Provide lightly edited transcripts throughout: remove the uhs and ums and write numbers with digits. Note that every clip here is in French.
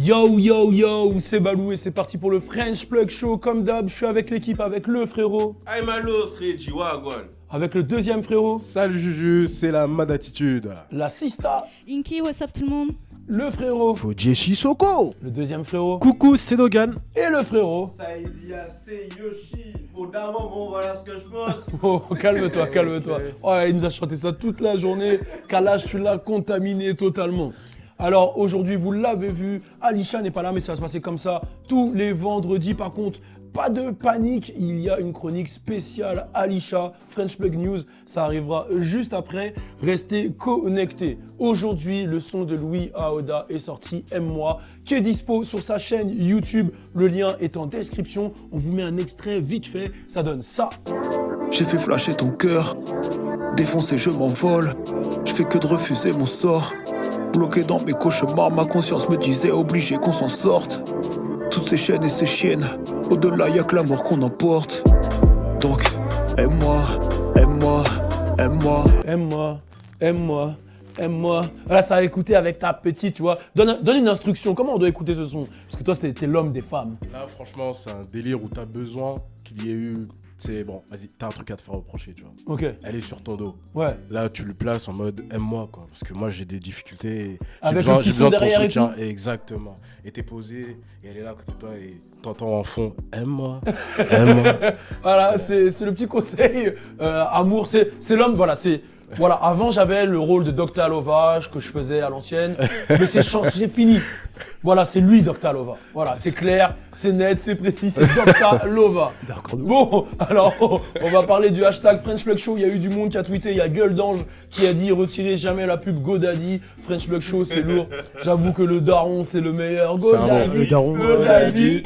Yo yo yo, c'est Balou et c'est parti pour le French Plug Show. Comme d'hab, je suis avec l'équipe, avec le frérot. I'm Alos, Reggie Wagwan. Avec le deuxième frérot. Salut Juju, c'est la mad attitude. La Sista. Inky, what's up tout le monde? Le frérot. Fuji Shisoko. Le deuxième frérot. Coucou, c'est Dogan. Et le frérot. Saïdia, c'est Yoshi. Au d'avant, bon, voilà ce que je pense. Oh, calme-toi, calme-toi. Oh, il nous a chanté ça toute la journée. Kalash, tu l'as contaminé totalement. Alors aujourd'hui, vous l'avez vu, Alisha n'est pas là, mais ça va se passer comme ça tous les vendredis. Par contre, pas de panique, il y a une chronique spéciale Alisha, French Plug News. Ça arrivera juste après. Restez connectés. Aujourd'hui, le son de Louis Aoda est sorti, Aime-moi, qui est dispo sur sa chaîne YouTube. Le lien est en description. On vous met un extrait vite fait. Ça donne ça. J'ai fait flasher ton cœur, défoncé je m'envole, je fais que de refuser mon sort. Bloqué dans mes cauchemars, ma conscience me disait obligé qu'on s'en sorte. Toutes ces chaînes et ces chiennes, au-delà y'a que l'amour qu'on emporte. Donc, aime-moi, aime-moi, aime-moi. Aime-moi, aime-moi, aime-moi. Voilà, ça va écouter avec ta petite, tu vois. Donne une instruction, comment on doit écouter ce son? Parce que toi, t'es l'homme des femmes. Là, franchement, c'est un délire où t'as besoin qu'il y ait eu. C'est bon, vas-y, t'as un truc à te faire reprocher, tu vois. Ok. Elle est sur ton dos. Ouais. Là, tu le places en mode aime-moi, quoi. Parce que moi, j'ai des difficultés. Avec J'ai le petit besoin son de ton derrière et soutien. tout. Exactement. Et t'es posé, et elle est là à côté de toi, et t'entends en fond aime-moi, aime-moi. Voilà, c'est le petit conseil. Amour, c'est l'homme, voilà, c'est... Voilà, avant j'avais le rôle de Dr. Alova que je faisais à l'ancienne, mais c'est fini. Voilà, c'est lui Dr. Alova. Voilà, c'est clair, c'est net, c'est précis, c'est Dr. Alova. Bon, alors on va parler du hashtag French Plug Show. Il y a eu du monde qui a tweeté, il y a Gueule d'Ange qui a dit retirez jamais la pub GoDaddy. French Plug Show, c'est lourd. J'avoue que le daron c'est le meilleur. GoDaddy, Le daron, GoDaddy.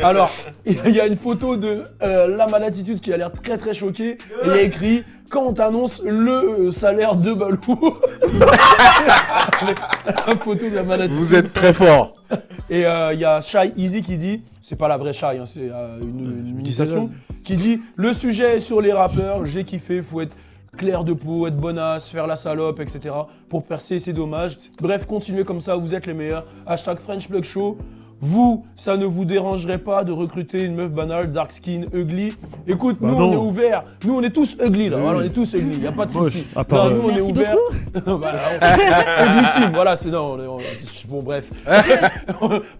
Alors, il y a une photo de la malatitude qui a l'air très très choquée. Et il y a écrit quand on t'annonce le salaire de Balou. La photo de la maladie. Vous êtes très fort. Et il y a Shy Easy qui dit, c'est pas la vraie Shy, hein, c'est une imitation, qui dit le sujet est sur les rappeurs, j'ai kiffé, faut être clair de peau, être bonasse, faire la salope, etc. Pour percer, c'est dommage. Bref, continuez comme ça, vous êtes les meilleurs. Hashtag French Plug Show. Vous, ça ne vous dérangerait pas de recruter une meuf banale, dark skin, ugly? Écoute, nous on est ouverts, nous on est tous ugly là, voilà, on est tous ugly, y a pas de souci. à part, Non, nous on est Merci ouverts. Ugly team, voilà, c'est non, bon bref.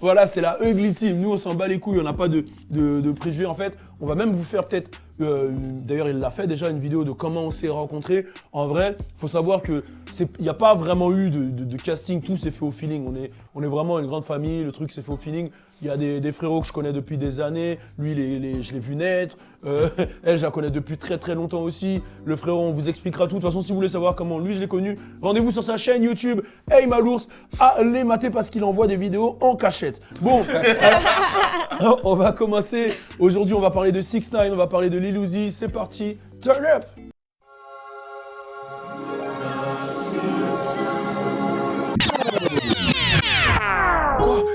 Voilà, c'est la ugly team. Nous on s'en bat les couilles, on n'a pas de préjugés en fait. On va même vous faire peut-être, d'ailleurs il l'a fait déjà, une vidéo de comment on s'est rencontrés. En vrai, faut savoir que il n'y a pas vraiment eu de casting, tout s'est fait au feeling. On est vraiment une grande famille, le truc s'est fait au feeling. Il y a des frérots que je connais depuis des années, lui je l'ai vu naître, elle je la connais depuis très très longtemps aussi. Le frérot, on vous expliquera tout. De toute façon, si vous voulez savoir comment lui je l'ai connu, rendez-vous sur sa chaîne YouTube, Hey Malours, allez mater parce qu'il envoie des vidéos en cachette. Bon, on va commencer. Aujourd'hui, on va parler de 6ix9ine, on va parler de Lil Uzi. C'est parti, turn up!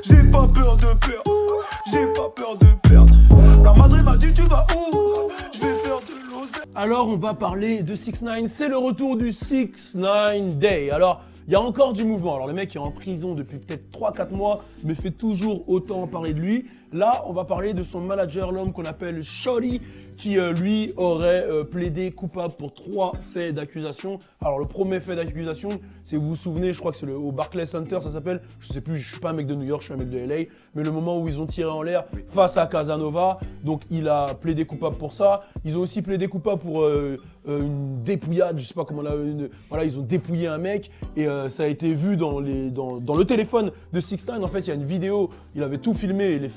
J'ai pas peur de perdre, j'ai pas peur de perdre. La madre m'a dit tu vas où? Je vais faire de l'oseille. Alors, on va parler de 6ix9ine. C'est le retour du 6ix9ine Day. Alors, il y a encore du mouvement. Alors, le mec est en prison depuis peut-être 3-4 mois, mais fait toujours autant parler de lui. Là, on va parler de son manager, l'homme qu'on appelle Shorty, qui lui aurait plaidé coupable pour 3 faits d'accusation. Alors le premier fait d'accusation, c'est, vous vous souvenez, je crois que c'est au Barclays Center, ça s'appelle, je sais plus, je suis pas un mec de New York, je suis un mec de LA, mais le moment où ils ont tiré en l'air face à Casanova, donc il a plaidé coupable pour ça. Ils ont aussi plaidé coupable pour une dépouillade, je sais pas comment là, voilà, ils ont dépouillé un mec et ça a été vu dans le téléphone de 6ix9ine. En fait, il y a une vidéo, il avait tout filmé et les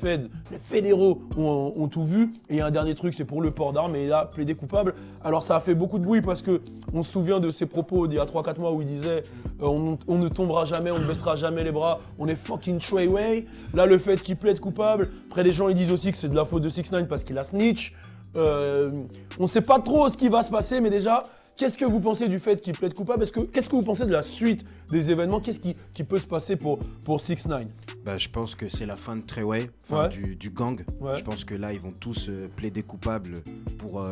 fédéraux ont tout vu. Et il y a un dernier truc, c'est pour le port d'armes et il a plaidé coupable. Alors ça a fait beaucoup de bruit parce que on se souvient de ses propos d'il y a 3-4 mois où il disait on ne tombera jamais, on ne baissera jamais les bras, on est fucking Treyway. Là, le fait qu'il plaide coupable, après les gens ils disent aussi que c'est de la faute de 6ix9ine parce qu'il a snitch. On sait pas trop ce qui va se passer, mais déjà, qu'est-ce que vous pensez du fait qu'il plaide coupable? Qu'est-ce que vous pensez de la suite des événements? Qu'est-ce qui peut se passer pour 6ix9ine? Bah, je pense que c'est la fin de Treyway, fin Ouais. du gang. Ouais. Je pense que là, ils vont tous plaider coupables pour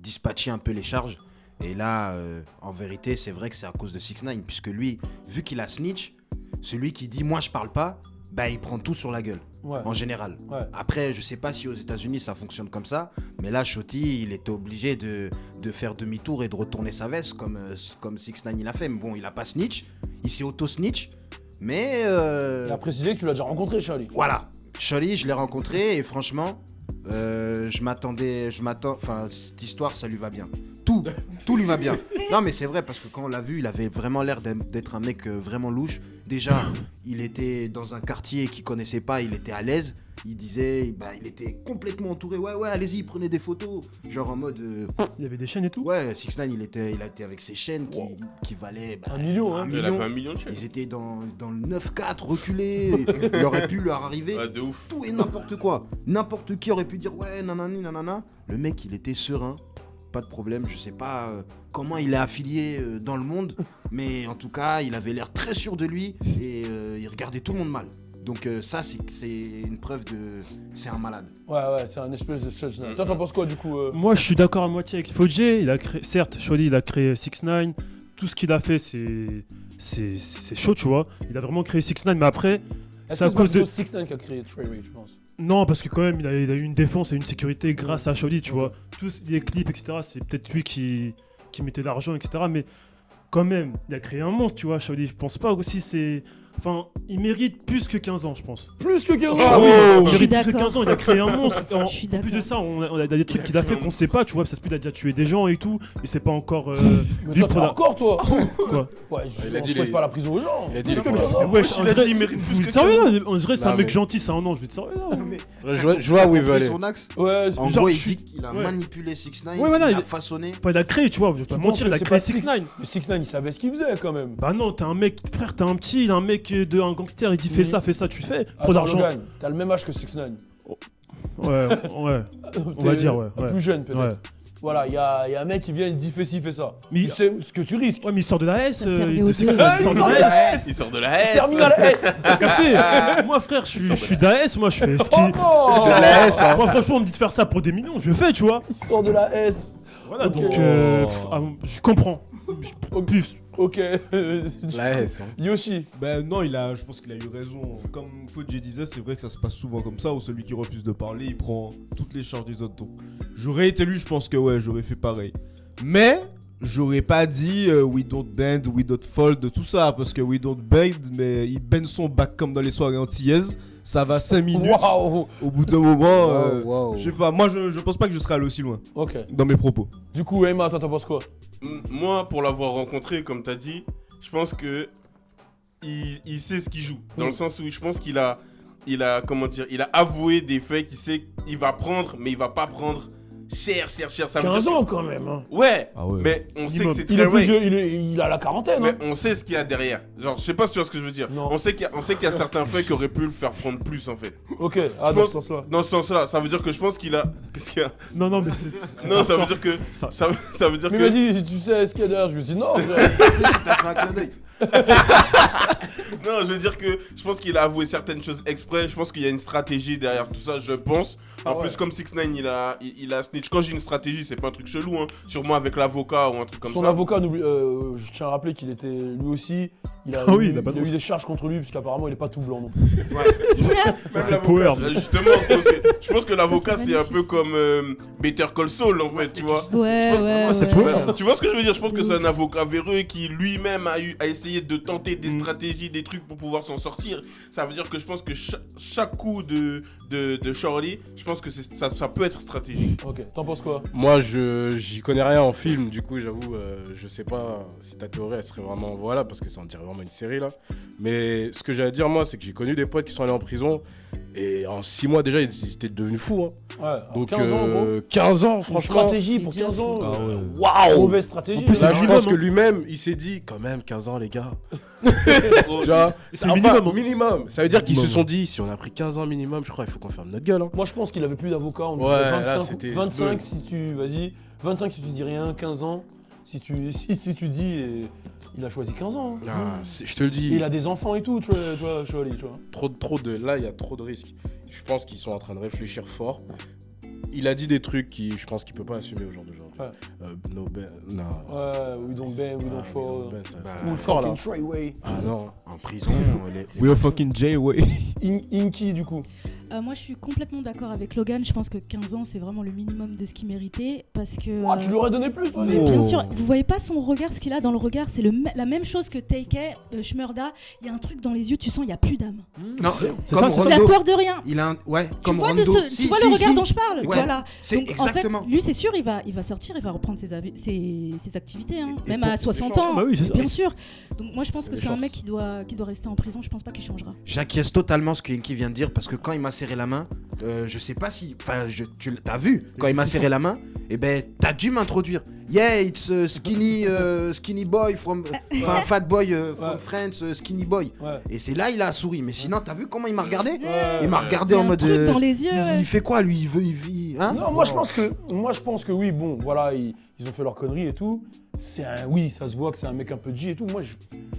dispatcher un peu les charges. Et là, en vérité, c'est vrai que c'est à cause de 6ix9ine, puisque lui, vu qu'il a snitch, celui qui dit « moi je parle pas », bah il prend tout sur la gueule, Ouais. en général. Ouais. Après, je sais pas si aux États-Unis ça fonctionne comme ça, mais là, Shotty, il était obligé de faire demi-tour et de retourner sa veste comme 6ix9ine il a fait. Mais bon, il a pas snitch, il s'est auto-snitch, mais Et à préciser que tu l'as déjà rencontré, Charlie. voilà. Shotty, je l'ai rencontré et franchement, enfin, cette histoire, ça lui va bien. Tout lui va bien. Non, mais c'est vrai parce que quand on l'a vu, il avait vraiment l'air d'être un mec vraiment louche. Déjà, il était dans un quartier qu'il connaissait pas, il était à l'aise. Il disait, bah, il était complètement entouré. Ouais, allez-y, prenez des photos. Genre en mode. Il y avait des chaînes et tout. Ouais, 6ix9ine, il a été avec ses chaînes qui valaient. Bah, 1 million, hein. Il a fait 1 million de chaînes. Ils étaient dans le 9-4 reculés. Il aurait pu leur arriver Ouais, de ouf. tout et n'importe quoi. N'importe qui aurait pu dire ouais, nanani, nanana. Le mec, il était serein. Pas de problème. Je sais pas comment il est affilié dans le monde. Mais en tout cas, il avait l'air très sûr de lui. Et il regardait tout le monde mal. Donc ça, c'est une preuve de... C'est un malade. Ouais, c'est un espèce de sludge. Toi, t'en penses quoi, du coup Moi, je suis d'accord à moitié avec Fodjé. Il a créé, certes, Shawty, il a créé 6ix9ine. Tout ce qu'il a fait, c'est chaud, tu vois. Il a vraiment créé 6ix9ine, mais après, c'est à cause de. 6ix9ine qui a créé Trey Ray, je pense. Non, parce que quand même, il a eu une défense et une sécurité grâce à Shawty, tu vois. Tous les clips, etc., c'est peut-être lui qui mettait l'argent, etc. Mais quand même, il a créé un monstre, tu vois, Shawty. Je pense pas aussi, c'est. Enfin, il mérite plus que 15 ans, je pense. Plus que 15 ans. Ah oui, il Je suis mérite plus que d'accord. 15 ans, il a créé un monstre. Je suis En plus de d'accord. ça, on a des trucs qu'il a fait qu'on sait pas, tu vois. Ça se peut, il a déjà tué des gens et tout. Et c'est pas encore. Mais toi, t'es hardcore, toi. Quoi. Ouais, Il a on dit souhaite les- pas la prison aux gens. Il a dit Plus les- que 15 ans. Ouais, il a dit, il mérite plus vous que êtes sérieux là On dirait c'est un Non, mec mais- gentil, c'est un an, je vais te sérieux là. Je vois où il veut aller. Son axe. Ouais, En Genre, gros, je suis- il a ouais. manipulé 6ix9ine, Ouais, voilà, il a il- façonné. Enfin, il a créé, tu vois, je vais pas Tu mentir, penses il a que créé c'est pas 6ix9ine. mais 6ix9ine, il savait ce qu'il faisait quand même. Bah non, t'es un mec, frère, t'es un petit, un mec un gangster, il dit fais ça, tu fais. Pour Attends, l'argent. Logan, t'as le même âge que 6ix9ine. Ouais. On va dire, ouais. Plus jeune, peut-être. Ouais. Voilà, il y a un mec qui vient, il dit fais ci, fais ça. Mais- Tu sais ce que tu risques. Ouais, mais il sort de la S, Ça servait il aux de deux. 6ix9ine, il sort de Ouais, la S. Il sort de la S. Terminal S. T'as capté Moi, frère, je suis d'AS, moi, je fais ce qui. Oh, De la S, hein. Moi, franchement, on me dit de faire ça pour des millions, je le fais, tu vois. il sort de la S. Voilà, Ok. donc, je comprends. Plus. Ok. La S. Hein. Yoshi. Ben non, je pense qu'il a eu raison. Comme Fodjé disait, c'est vrai que ça se passe souvent comme ça, où celui qui refuse de parler, il prend toutes les charges des autres. Donc, j'aurais été lui, je pense que ouais, j'aurais fait pareil. Mais j'aurais pas dit we don't bend, we don't fold, tout ça, parce que we don't bend, mais il bend son bac comme dans les soirées antillaises. Ça va 5 minutes. Waouh. Au bout d'un moment, Wow. je sais pas, moi je pense pas que je serais allé aussi loin Ok. dans mes propos. Du coup, Emma, toi, t'en penses quoi? Moi, pour l'avoir rencontré, comme t'as dit, je pense que il sait ce qu'il joue. Dans le sens où je pense qu'il a comment dire, il a avoué des faits qu'il sait qu'il va prendre, mais il va pas prendre cher. Ça veut 15 dire ans quand même. Hein. Ouais, Ah ouais. mais on sait que c'est Il très est plus vrai. vieux, il a la quarantaine. Mais Hein. on sait ce qu'il y a derrière. Genre, je sais pas si tu vois ce que je veux dire. Non. On sait qu'il y a certains faits qui auraient pu le faire prendre plus en fait. Ok, Je dans pense- ce sens-là. Dans ce sens-là, ça veut dire que je pense qu'il a. Qu'est-ce qu'il y a Non, mais c'est. Non, ça veut dire que. Ça- Ça veut dire Mais il m'a que. dit, tu sais ce qu'il y a derrière. Je lui ai dit non. frère. T'as fait un clin d'œil. Non, je veux dire que je pense qu'il a avoué certaines choses exprès. Je pense qu'il y a une stratégie derrière tout ça, je pense. En Ah ouais. plus, comme 6ix9ine, il a snitch. Quand j'ai une stratégie, c'est pas un truc chelou, hein. Sûrement avec l'avocat ou un truc comme Son ça. avocat, je tiens à rappeler qu'il était lui aussi. Il a, Ah oui, eu, il a pas de eu des charges contre lui, puisqu'apparemment il est pas tout blanc non plus. Même c'est l'avocat, power. Justement, gros, je pense que l'avocat, C'est c'est un peu magnifique. comme Better Call Saul, en fait, tu vois. Ouais. c'est ouais. power. Tu vois ce que je veux dire? Je pense que c'est un avocat véreux qui lui-même a essayé de tenter des stratégies, des trucs pour pouvoir s'en sortir. Ça veut dire que je pense que chaque coup de Charlie, je pense que ça peut être stratégique. Ok, t'en penses quoi? Moi, j'y connais rien en film, du coup, j'avoue, je sais pas si ta théorie, elle serait vraiment voilà, parce que ça en dirait vraiment une série là. Mais ce que j'ai à dire, moi, c'est que j'ai connu des potes qui sont allés en prison et en 6 mois déjà, ils étaient devenus fous. Hein. Ouais, alors Donc 15 ans, gros. 15 ans, Une franchement. stratégie pour 15 ans. Ah ouais. Waouh! Mauvaise stratégie. En plus, Là, c'est je minimum, pense que hein. lui-même, il s'est dit, quand même, 15 ans, les gars. Tu vois, C'est minimum, hein. minimum. Ça veut dire qu'ils se Minimum. sont dit, si on a pris 15 ans minimum, je crois, il faut qu'on ferme notre gueule. Hein. Moi je pense qu'il avait plus d'avocat. On lui Ouais, fait là, 25, c'était 25 deux. si tu. Vas-y. 25 si tu dis rien, 15 ans. Si tu dis. Et il a choisi 15 ans. hein. Ah, je te le dis, Et il a des enfants et tout, tu vois, Chevalier, tu vois. là, il y a trop de risques. Je pense qu'ils sont en train de réfléchir fort. Il a dit des trucs je pense qu'il peut pas assumer au jour d'aujourd'hui. Ouais. No Ben, non. We don't bend, we don't fall. Ben, ça, Bah, Ou le fort, là. fucking Treyway. Ah non. En prison, We are fucking J-Way. Inky, du coup. Moi, je suis complètement d'accord avec Logan. Je pense que 15 ans, c'est vraiment le minimum de ce qu'il méritait. Parce que. Ah, tu lui aurais donné plus, toi Mais aussi. bien sûr, vous voyez pas son regard, ce qu'il a dans le regard, c'est la même chose que Taike, Shmurda. Il y a un truc dans les yeux, tu sens, il y a plus d'âme. non, C'est comme ça, c'est Il a Rondo, peur de rien. il a un, ouais, Tu comme vois, Rondo. tu vois le regard dont je parle. Ouais, Voilà. c'est Donc, exactement. En fait, lui, c'est sûr, il va sortir, il va reprendre ses activités, hein. Et Même pour- à 60 ans, Bah oui, c'est ça. bien sûr. Donc moi, je pense que des c'est un chances. mec qui doit rester en prison. Je pense pas qu'il changera. J'acquiesce totalement ce que Inky vient de dire parce que quand il m'a serré la main, je sais pas si. Enfin, tu l'as vu, quand il m'a serré la main, eh ben, t'as dû m'introduire. Yeah, it's skinny boy from. Enfin, fat boy from Ouais. France, skinny boy. Ouais. Et c'est là il a souri. Mais sinon, t'as vu comment il m'a regardé Ouais. Il m'a Il regardé y a en un mode. truc dans les yeux. Il fait quoi lui Il veut. Hein Non, moi je pense que oui, bon, voilà, ils ont fait leur connerie et tout. Oui, ça se voit que c'est un mec un peu G et tout. Moi,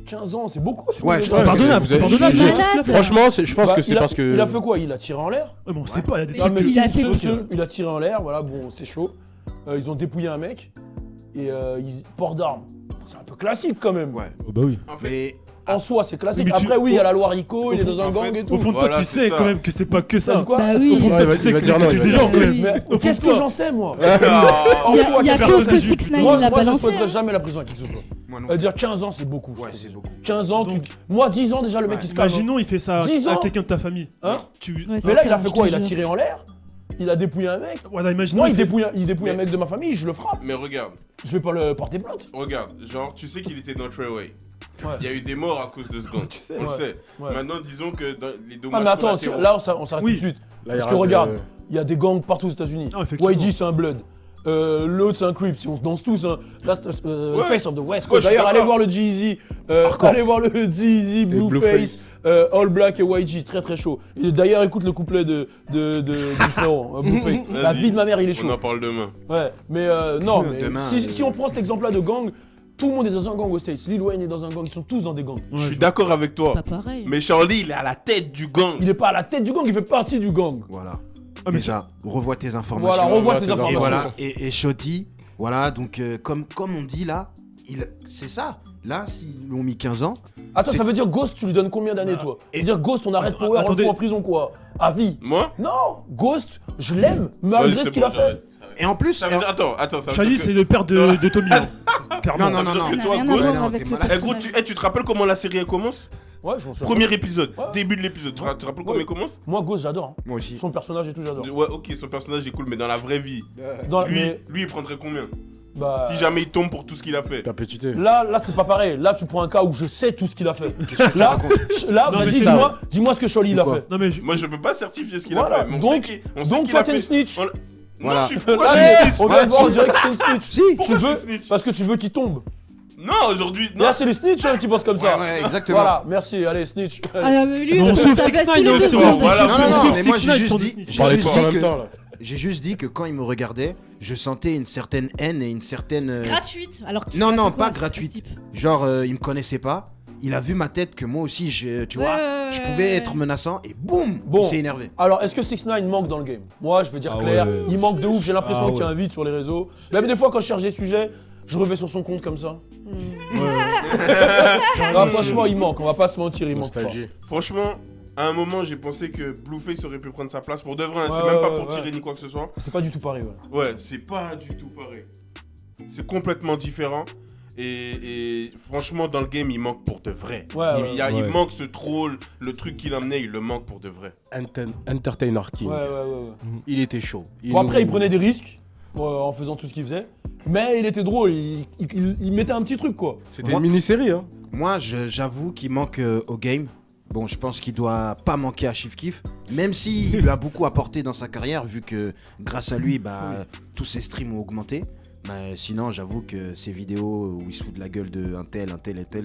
15 ans, c'est beaucoup. Ouais, je C'est pense que pardonnable, vous avez- c'est pardonnable. Il est mais tout ce qu'il a malade. fait. Franchement, je pense Bah, que c'est parce que. Il a fait quoi? Il a tiré en l'air. Ouais, mais on sait pas, il y a des Mais trucs. mais il a fait il a tiré en l'air, voilà, bon, c'est chaud. Ils ont dépouillé un mec et port d'armes. C'est un peu classique quand même. Ouais. Oh, bah oui. En fait, Mais En soi, c'est classique. Oui, mais Après, oui, il y a la loi Rico, il est fond- dans un en gang fait, et tout. Au fond de toi, Voilà, tu c'est sais ça. quand même que c'est pas que Ça ça. dit quoi? Bah Au oui. fond de Ouais, toi, il va- tu sais il va que dire non, tu il dis va genre, dire non. mais Oui. qu'est-ce que j'en sais, moi? En Il y a, soi, il y a personne cause ne que dit. 6 9 Moi, il l'a je ne balancé. souhaiterais hein. jamais la prison à qui que ce soit. moi non. Dire 15 ans, c'est beaucoup. Ouais, c'est beaucoup. 15 ans, Donc- moi 10 ans déjà, le mec il se calme. Imaginons, il fait ça 10 à ans. quelqu'un de ta famille. Hein? Tu. Ouais, c'est Mais là, ça, il a je fait te quoi? Il a jure. tiré en l'air. Il a dépouillé un mec. Voilà, imaginons. Moi, il il fait- dépouille un mec de ma famille, je le frappe. Mais regarde, Je vais pas le porter plainte. genre, tu sais qu'il était dans Treyway. Ouais. Il y a eu des morts à cause de ce gang. Tu sais, on le ouais. sait. Ouais. Maintenant, disons que dans les Ah, dommages mais attends, collatéraux- là, on s'arrête Oui. tout de suite. Là, il y Parce aura que regarde, de- il y a des gangs partout aux États-Unis. Ah, effectivement. YG, c'est un Blood. L'autre, c'est un Crip. Si on se danse tous, hein. That's the, Ouais. Face of the West Ouais, Coast. je suis D'ailleurs, allez d'accord. voir le Jeezy. Hardcore. Allez voir le Jeezy, Blueface, Blueface. All Black et YG. Très très chaud. Et d'ailleurs, écoute le couplet du frérot, Blueface. La Vas-y. vie de ma mère, il est On chaud. en parle demain. Ouais, mais non, mais Demain, si on prend cet exemple-là de gang, tout le monde est dans un gang aux States. Lil Wayne est dans un gang, ils sont tous dans des gangs. Je suis d'accord avec C'est toi. pas pareil. Mais Charlie, il est à la tête du gang. Il est pas à la tête du gang, il fait partie du gang. Voilà. Ah, mais Déjà, revois tes informations. Voilà, revois revois tes tes informations. Et informations. voilà, et Shotty, voilà, donc comme on dit là, c'est ça. Là, s'ils lui ont mis 15 ans, Attends, C'est- ça veut dire Ghost, tu lui donnes combien d'années, toi Et- dire Ghost, on arrête Power, on le attendez. fout en prison, quoi À vie. Moi Non, Ghost, je l'aime, malgré Vas-y, ce c'est qu'il bon, a fait. j'arrête. et en plus, Ça veut dire, attends, ça veut Charlie, dire c'est que... le père de Tommy. hein. Clairement. Non, Ça veut dire Ça que n'a toi, rien à Ghost... voir non, avec t'es le malade. Eh gros, personnage. tu te rappelles comment la série elle commence? Ouais, je m'en souviens. Premier épisode, Ouais. début de l'épisode. Tu te rappelles comment il commence? Moi, Ghost, j'adore. hein. moi aussi. Son personnage et tout, j'adore. Ouais, ok, son personnage est cool, mais dans la vraie vie, Dans- lui, mais, lui il prendrait combien? bah, Si jamais il tombe pour tout ce qu'il a fait. Perpétuité. là, c'est pas pareil. Là, tu prends un cas où je sais tout ce qu'il a fait. Tu Là, racontes Non, mais vas-y, c'est dis-moi ce que Charlie il a Quoi fait. Non, mais Moi, je peux pas certifier ce qu'il Voilà, a fait. Mais on donc- sait on sait Donc, qu'il toi, a t'es une fait. snitch. On- Voilà. Non, je suis... Pourquoi je Allez, suis une snitch? on vient de voir, on dirait que c'est une snitch. Si. Pourquoi Tu je veux suis snitch? Parce que tu veux qu'il tombe. Non, aujourd'hui, non. Là, c'est les snitch qui pensent comme ça. Ouais, exactement. Voilà, merci, allez, snitch. Ah, mais lui, Non, il sauf ça 6 baisse 9 tous les hein, deux sur- secondes. voilà. Non, non, Sauf non, mais moi 6 j'ai 9 juste sont dit, des- On parlait j'ai tous juste en dit même que temps, là. j'ai juste dit que quand il me regardait, je sentais une certaine haine et une certaine Gratuite. Alors que tu Non, l'as non, fait quoi, pas ce gratuite. type genre il me connaissait pas. Il a vu ma tête que moi aussi, tu vois, Ouais, je ouais, pouvais ouais. être menaçant et boum, Bon. il s'est énervé. Alors, est-ce que 6ix9ine manque dans le game? Moi, je vais dire Ah clair, ouais. il manque de ouf. J'ai l'impression Ah qu'il y a un vide sur les réseaux. Même des fois, quand je cherche des sujets, je revais sur son compte comme ça. Ah, franchement, il manque. On va pas se mentir, il manque pas. Nostalgie. Franchement, à un moment, j'ai pensé que Blueface aurait pu prendre sa place pour de vrai. hein. Ouais, C'est même pas ouais, pour ouais. tirer ni quoi que ce soit. C'est pas du tout pareil. Ouais. Ouais, c'est pas du tout pareil. C'est complètement différent. Et franchement, dans le game, il manque pour de vrai. Ouais, Il ouais. manque ce troll, le truc qu'il amenait, il le manque pour de vrai. Entertainer King. Ouais, ouais, ouais. Il était chaud. Bon, après, il prenait des risques en faisant tout ce qu'il faisait. Mais il était drôle, il mettait un petit truc, quoi. C'était Moi- une mini-série, hein. Moi, j'avoue qu'il manque au game. Bon, je pense qu'il doit pas manquer à Chief Keef, même s'il lui a beaucoup apporté dans sa carrière, vu que grâce à lui, bah, tous ses streams ont augmenté. Mais sinon, j'avoue que ces vidéos où il se fout de la gueule de un tel,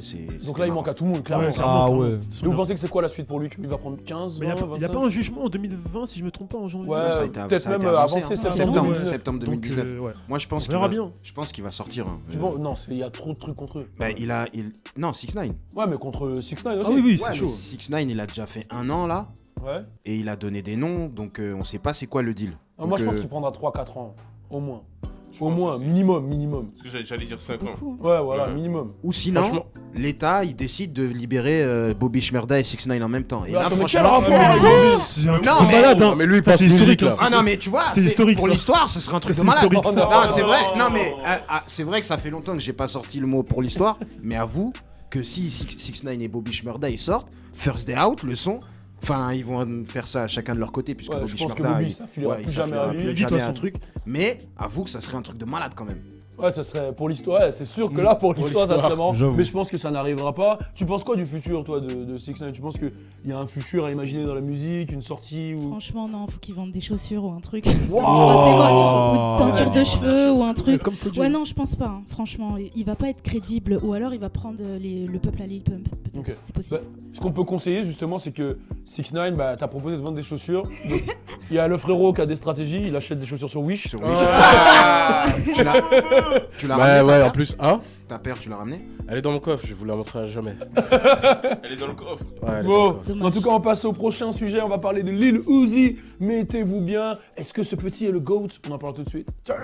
c'est. Donc là, il manque à tout le monde, clairement. Ouais, Et clairement, Ah clairement. ouais. vous pensez que c'est quoi la suite pour lui? Qu'il va prendre 15, Mais 20, il n'y a 25? pas un jugement en 2020, si je me trompe pas, en janvier. Ouais, Ça a été- peut-être ça a été même avancé, avancé hein. septembre Septembre, 2019. septembre Donc, 2019. ouais. Moi, je pense On verra qu'il va, bien. je pense qu'il va sortir. hein. Non, il y a trop de trucs contre eux. Bah, non, 6ix9ine. Ouais, mais contre 6ix9ine aussi. Ah oui, oui, Ouais, c'est chaud. 6ix9ine, il a déjà fait un an là, Ouais. et il a donné des noms, donc on sait pas c'est quoi le deal. Ah, moi, je Donc, pense qu'il prendra 3-4 ans, au moins. Au moins, minimum. Parce que j'allais dire 5 ans. Beaucoup. Ouais, voilà, Ouais. minimum. Ou sinon, Franchement. l'État, il décide de libérer Bobby Shmurda et 6ix9ine en même temps. Et Mais là, attends, mais franchement... quel rapport avec Bobby C'est un truc Non, de mais- malade, hein. Non, mais lui, il Ça, passe c'est historique, musique, là. hein. Ah non, mais tu vois, C'est historique, pour ça. l'histoire, ce serait un truc C'est de malade. historique, ça. Non, c'est vrai. Non, mais c'est vrai que ça fait longtemps que j'ai pas sorti le mot pour l'histoire. Mais avoue que si 6ix9ine et Bobby Shmurda ils sortent, First Day Out, le son. Enfin, ils vont faire ça chacun de leur côté, puisque Ouais, Bobby je pense que Shmurda, Bobby, il- ça filera plus jamais à lui. plus Il dit, de jamais toute un façon. truc. Mais avoue que ça serait un truc de malade quand même. Ouais, ça serait pour l'histoire. Ouais, c'est sûr que là, pour l'histoire, ça serait marrant. j'avoue. Mais je pense que ça n'arrivera pas. Tu penses quoi du futur, toi, de 6ix9ine? Tu penses qu'il y a un futur à imaginer dans la musique, une sortie ou... Franchement, non, faut qu'ils vendent des chaussures ou un truc. Wow. Ou une teinture de cheveux ou un truc. Comme Fodji. Ouais, non, je pense pas. Hein. Franchement, il va pas être crédible. Ou alors il va prendre le peuple à Lil Pump. Peut-être. Ok. C'est possible. Ce qu'on peut conseiller justement, c'est que 6ix9ine, bah, t'as proposé de vendre des chaussures. Donc, il y a le frérot qui a des stratégies, il achète des chaussures sur Wish. Sur Ah. Tu l'as Bah ramené, ouais, ta en plus, hein ta paire, tu l'as ramené? Elle est dans mon coffre, je vous la montrerai jamais. Elle est dans le coffre. Ouais, elle est dans le Bon, coffre. Dommage. en tout cas, on passe au prochain sujet. On va parler de Lil Uzi. Mettez-vous bien. Est-ce que ce petit est le GOAT? On en parle tout de suite. Ciao.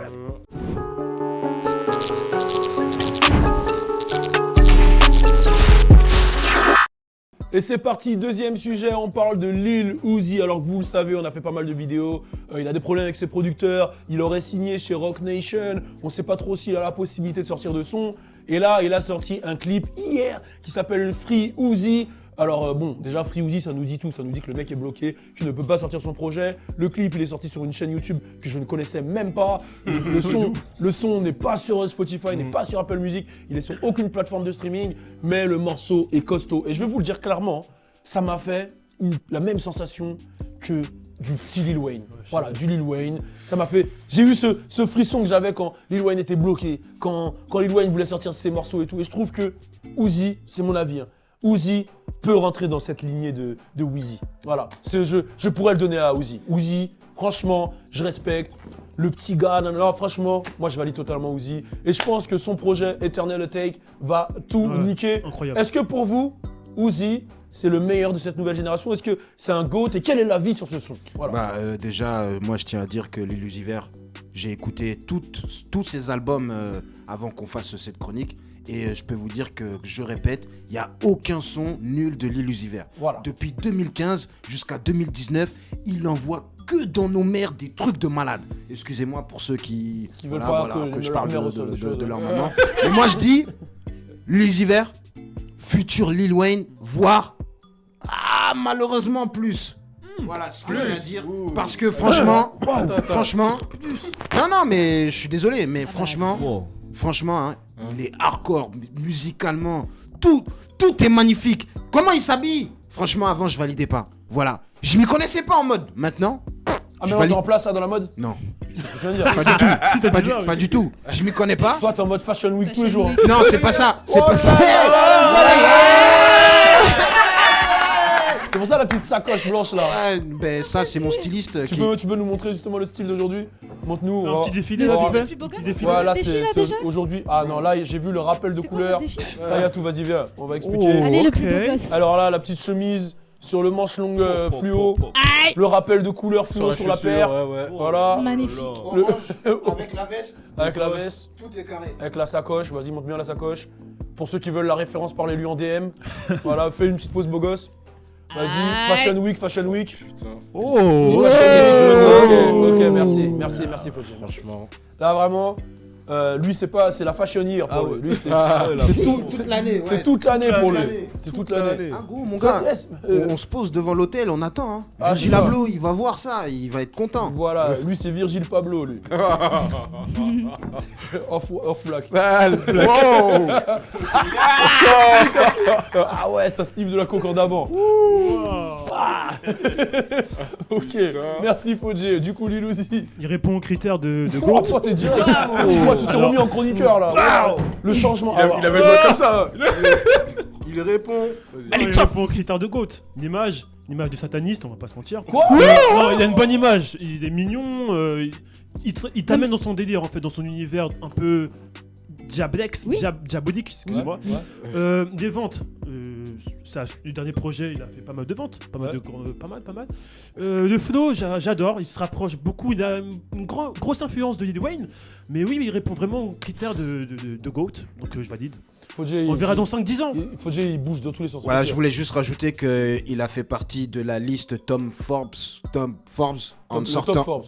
Et c'est parti, deuxième sujet, on parle de Lil Uzi. Alors que vous le savez, on a fait pas mal de vidéos, il a des problèmes avec ses producteurs, il aurait signé chez Roc Nation, on sait pas trop s'il a la possibilité de sortir de son. Et là, il a sorti un clip hier qui s'appelle Free Uzi. Alors bon, déjà Free Uzi, ça nous dit tout, ça nous dit que le mec est bloqué, qu'il ne peut pas sortir son projet. Le clip, il est sorti sur une chaîne YouTube que je ne connaissais même pas. Le son n'est pas sur Spotify, n'est pas sur Apple Music, il est sur aucune plateforme de streaming, mais le morceau est costaud. Et je vais vous le dire clairement, ça m'a fait la même sensation que du petit Lil Wayne. Voilà, du Lil Wayne. Ça m'a fait. J'ai eu ce frisson que j'avais quand Lil Wayne était bloqué, quand Lil Wayne voulait sortir ses morceaux et tout. Et je trouve que Uzi, c'est mon avis, hein, Uzi peut rentrer dans cette lignée de Weezy. Voilà, je pourrais le donner à Uzi. Uzi, franchement, je respecte. Le petit gars, non, franchement, moi je valide totalement Uzi. Et je pense que son projet Eternal Take va tout Ouais, niquer. incroyable. Est-ce que pour vous, Uzi, c'est le meilleur de cette nouvelle génération? Est-ce que c'est un GOAT? Et quel est l'avis sur ce son? Voilà. Bah déjà, moi je tiens à dire que Lil Uzi Vert, j'ai écouté tous ses albums avant qu'on fasse cette chronique. Et je peux vous dire que, je répète, il n'y a aucun son nul de Lil Uzi Vert. Voilà. Depuis 2015 jusqu'à 2019, il envoie que dans nos mers des trucs de malade. Excusez-moi pour ceux qui veulent pas que je leur parle mère de, reçoive de- des de- choses. de leur maman. Mais moi je dis, Lil Uzi Vert, futur Lil Wayne, voire malheureusement plus. Voilà ce que j'ai à dire. Parce que franchement, non mais je suis désolé, mais franchement, hein, il est hardcore musicalement, tout est magnifique. Comment il s'habille? Franchement, avant je validais pas. Voilà, je m'y connaissais pas en mode. Maintenant, Ah, je mais on te valide. remplace ça dans la mode? Non, C'est ce que je viens de dire. pas du tout. Si t'as Pas déjà, du, oui. pas du tout. Je m'y connais pas. Toi, t'es en mode Fashion Week tous les Fashion jours. Week. Non, c'est pas ça. C'est Oh pas là ça. C'est pour ça la petite sacoche blanche là. Ouais, ben ça c'est mon styliste Tu qui. peux nous montrer justement le style d'aujourd'hui? Montre-nous. Un on va- petit défilé Le là, style vite le fait. plus beau Petit gosse. défilé. Voilà, Le défi, là, c'est déjà aujourd'hui. Ah non, là j'ai vu le rappel de C'était quoi couleur. votre défi Là, y a tout, vas-y, viens, on va expliquer. Oh. Allez, le ok. plus beau gosse. Alors là, la petite chemise sur le manche longue fluo. Le rappel de couleur fluo sur la paire. Voilà. Magnifique. Le- Avec la veste, Avec la veste, tout est carré. avec la sacoche. Vas-y, montre bien la sacoche. Pour ceux qui veulent la référence, parlez-lui en DM. Voilà, fais une petite pause beau gosse. Vas-y, Fashion Week, Fashion Week. Oh, Ok, ouais. ok, merci, Fauzi. Franchement. Là, vraiment, lui, c'est la fashion year pour lui. Lui, Toute l'année, c'est toute l'année pour lui. l'année. C'est toute l'année. Ah gros, mon gars, Yes, on se pose devant l'hôtel, on attend. Hein. Ah, Virgil c'est ça. Abloh, il va voir ça, il va être content. Voilà, lui, c'est Virgil Pablo, lui. Off black. Ah ouais, ça sniff de la coque en avant. Ah. Ok, merci Fodji. Du coup, Lil Uzi. Il répond aux critères de Oh, GOAT. toi, t'es direct. Toi, tu t'es remis en chroniqueur là. Le changement. Il avait le doigt comme ça. Il répond. Il répond aux critères de GOAT. Une image de sataniste, on va pas se mentir. Quoi? Non, il a une bonne image. Il est mignon. Il t'amène dans son délire, en fait, dans son univers un peu Diabolique, excusez-moi. Ouais. Les ventes, le dernier projet, il a fait pas mal de ventes, pas mal. Le flow, j'adore, il se rapproche beaucoup, il a une grosse influence de Lil Wayne, mais oui, il répond vraiment aux critères de GOAT, donc je valide. On le verra dans 5-10 ans. Il bouge dans tous les sens. Voilà, je voulais juste rajouter qu'il a fait partie de la liste Tom Forbes en sortant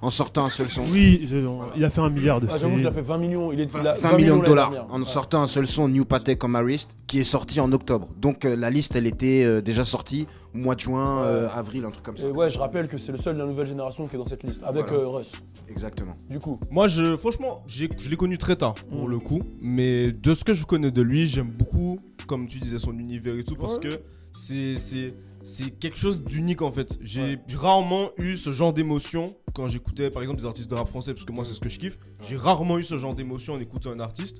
en sortant un seul son. Oui, il a fait 1 milliard de j'avoue qu'il a fait 20 millions. Il est 20 millions de dollars en sortant un seul son, New Patek Amarist, qui est sorti en octobre. Donc la liste, elle était déjà sortie au mois de juin, avril, un truc comme ça. Et ouais, je rappelle que c'est le seul de la nouvelle génération qui est dans cette liste, avec Russ. Exactement. Du coup. Moi, franchement, je l'ai connu très tard, pour le coup. Mais de ce que je connais de lui, j'aime beaucoup, comme tu disais, son univers et tout, parce que c'est quelque chose d'unique en fait. J'ai rarement eu ce genre d'émotion quand j'écoutais par exemple des artistes de rap français, parce que moi c'est ce que je kiffe. J'ai rarement eu ce genre d'émotion en écoutant un artiste.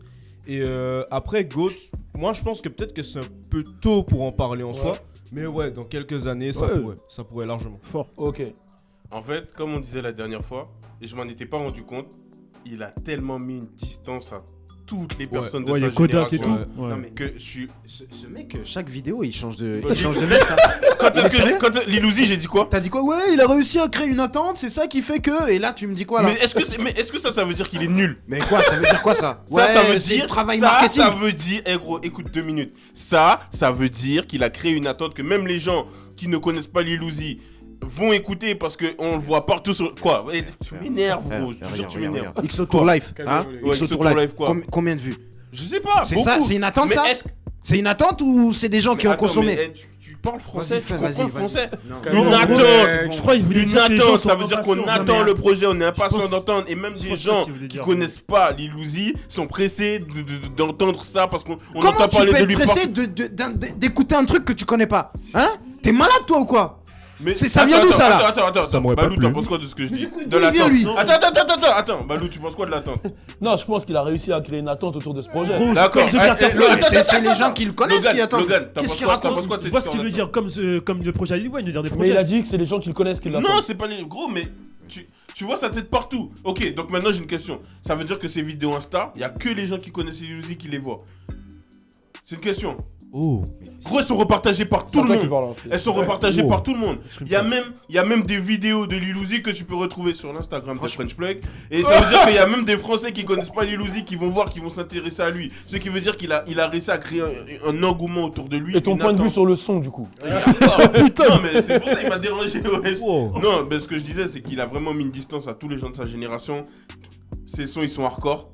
Et après GOAT, moi je pense que peut-être que c'est un peu tôt pour en parler en soi. Mais ouais, dans quelques années, ça pourrait largement. Fort. Ok. En fait, comme on disait la dernière fois, et je m'en étais pas rendu compte, il a tellement mis une distance à toutes les personnes de sa génération. Kodak et tout. Non mais que je suis... Ce mec, chaque vidéo, il change de veste. Hein. Quand Lil Uzi, j'ai dit quoi? T'as dit quoi? Ouais, il a réussi à créer une attente, c'est ça qui fait que... Et là, tu me dis quoi là? Mais est-ce que ça veut dire qu'il est nul? Mais quoi, ça veut dire quoi ça? Ça veut dire travail marketing. Ça veut dire, gros, écoute 2 minutes. Ça veut dire qu'il a créé une attente que même les gens qui ne connaissent pas Lil Uzi vont écouter parce qu'on le voit partout sur... Quoi? Tu m'énerves, gros. Je te jure que tu m'énerves. XO Tour Life, hein? XO Tour Life, quoi. Combien de vues? Je sais pas. C'est ça, c'est une attente ça? C'est une attente ou c'est des gens qui ont consommé? Tu parles français, tu comprends le français? Non, Une attente, je crois qu'il voulait dire que les gens attente, sont ça veut dire qu'on impatients. attend le projet, on est Je impatient pense- d'entendre. Et même je des pense gens qu'il voulait qui dire. connaissent pas Lil Uzi sont pressés d'entendre ça parce qu'on Comment entend tu parler peux de être lui pressé d'écouter un truc que tu connais pas? Hein? T'es malade toi ou quoi? Mais ça vient d'où, ça, là? Attends, Ça m'aurait pas Balou, plu. t'en penses quoi de ce que je dis? coup, De d'où il vient, l'attente. lui? Attends, Balou, tu penses quoi de l'attente? Non, je pense qu'il a réussi à créer une attente autour de ce projet. Gros, D'accord. comme de faire ta Eh, flamme. C'est les gens qui le connaissent qui attendent. Logan, t'en Qu'est-ce penses qu'il quoi raconte? de Tu vois ce cette qu'il veut dire, comme le projet Lil Wayne, le dernier Mais projet. il a dit que c'est les gens qui le connaissent qui l'attendent. Non, c'est pas les gros, mais tu vois sa tête partout. Ok, donc maintenant j'ai une question. Ça veut dire que ces vidéos Insta, il y a que les gens qui connaissent Lil Uzi qui les voient. C'est une question. Oh. Gros, elles sont repartagées par tout le toi qui monde. parles, hein. Elles sont repartagées Oh. par tout le monde. Il y a même des vidéos de Lil Uzi que tu peux retrouver sur l'Instagram de French Plug. Et ça veut dire qu'il y a même des Français qui connaissent pas Lil Uzi qui vont voir, qui vont s'intéresser à lui. Ce qui veut dire qu'il a réussi à créer un engouement autour de lui. Et ton une point de vue attente. sur le son, du coup? Putain. Non, mais c'est pour ça qu'il m'a dérangé. Ouais. Wow. Non, mais ce que je disais, c'est qu'il a vraiment mis une distance à tous les gens de sa génération. Ces sons, ils sont hardcore.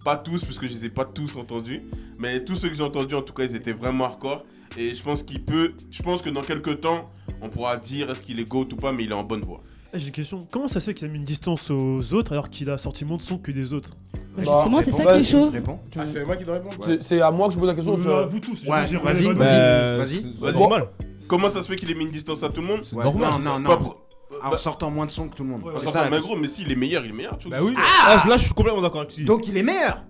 Pas tous, parce que je les ai pas tous entendus. Mais tous ceux que j'ai entendus, en tout cas, ils étaient vraiment hardcore. Et je pense je pense que dans quelques temps, on pourra dire est-ce qu'il est GOAT ou pas, mais il est en bonne voie. J'ai une question. Comment ça se fait qu'il a mis une distance aux autres alors qu'il a sorti moins de sons que les autres? Bah, justement, c'est ça qui est chaud. Réponds. Ah, c'est moi qui dois répondre. C'est à moi que je pose la question. Vous tous. Ouais, j'ai vas-y, relèvé- vas-y. C'est Vas-y. normal. Comment ça se fait qu'il ait mis une distance à tout le monde? C'est Ouais, normal. non. Pas pour- En sortant moins de sons que tout le monde. Ouais, C'est Attends, ça, la mais question. gros, mais si, il est meilleur, tu vois. Bah oui. Ah, là, je suis complètement d'accord avec lui. Donc il est meilleur.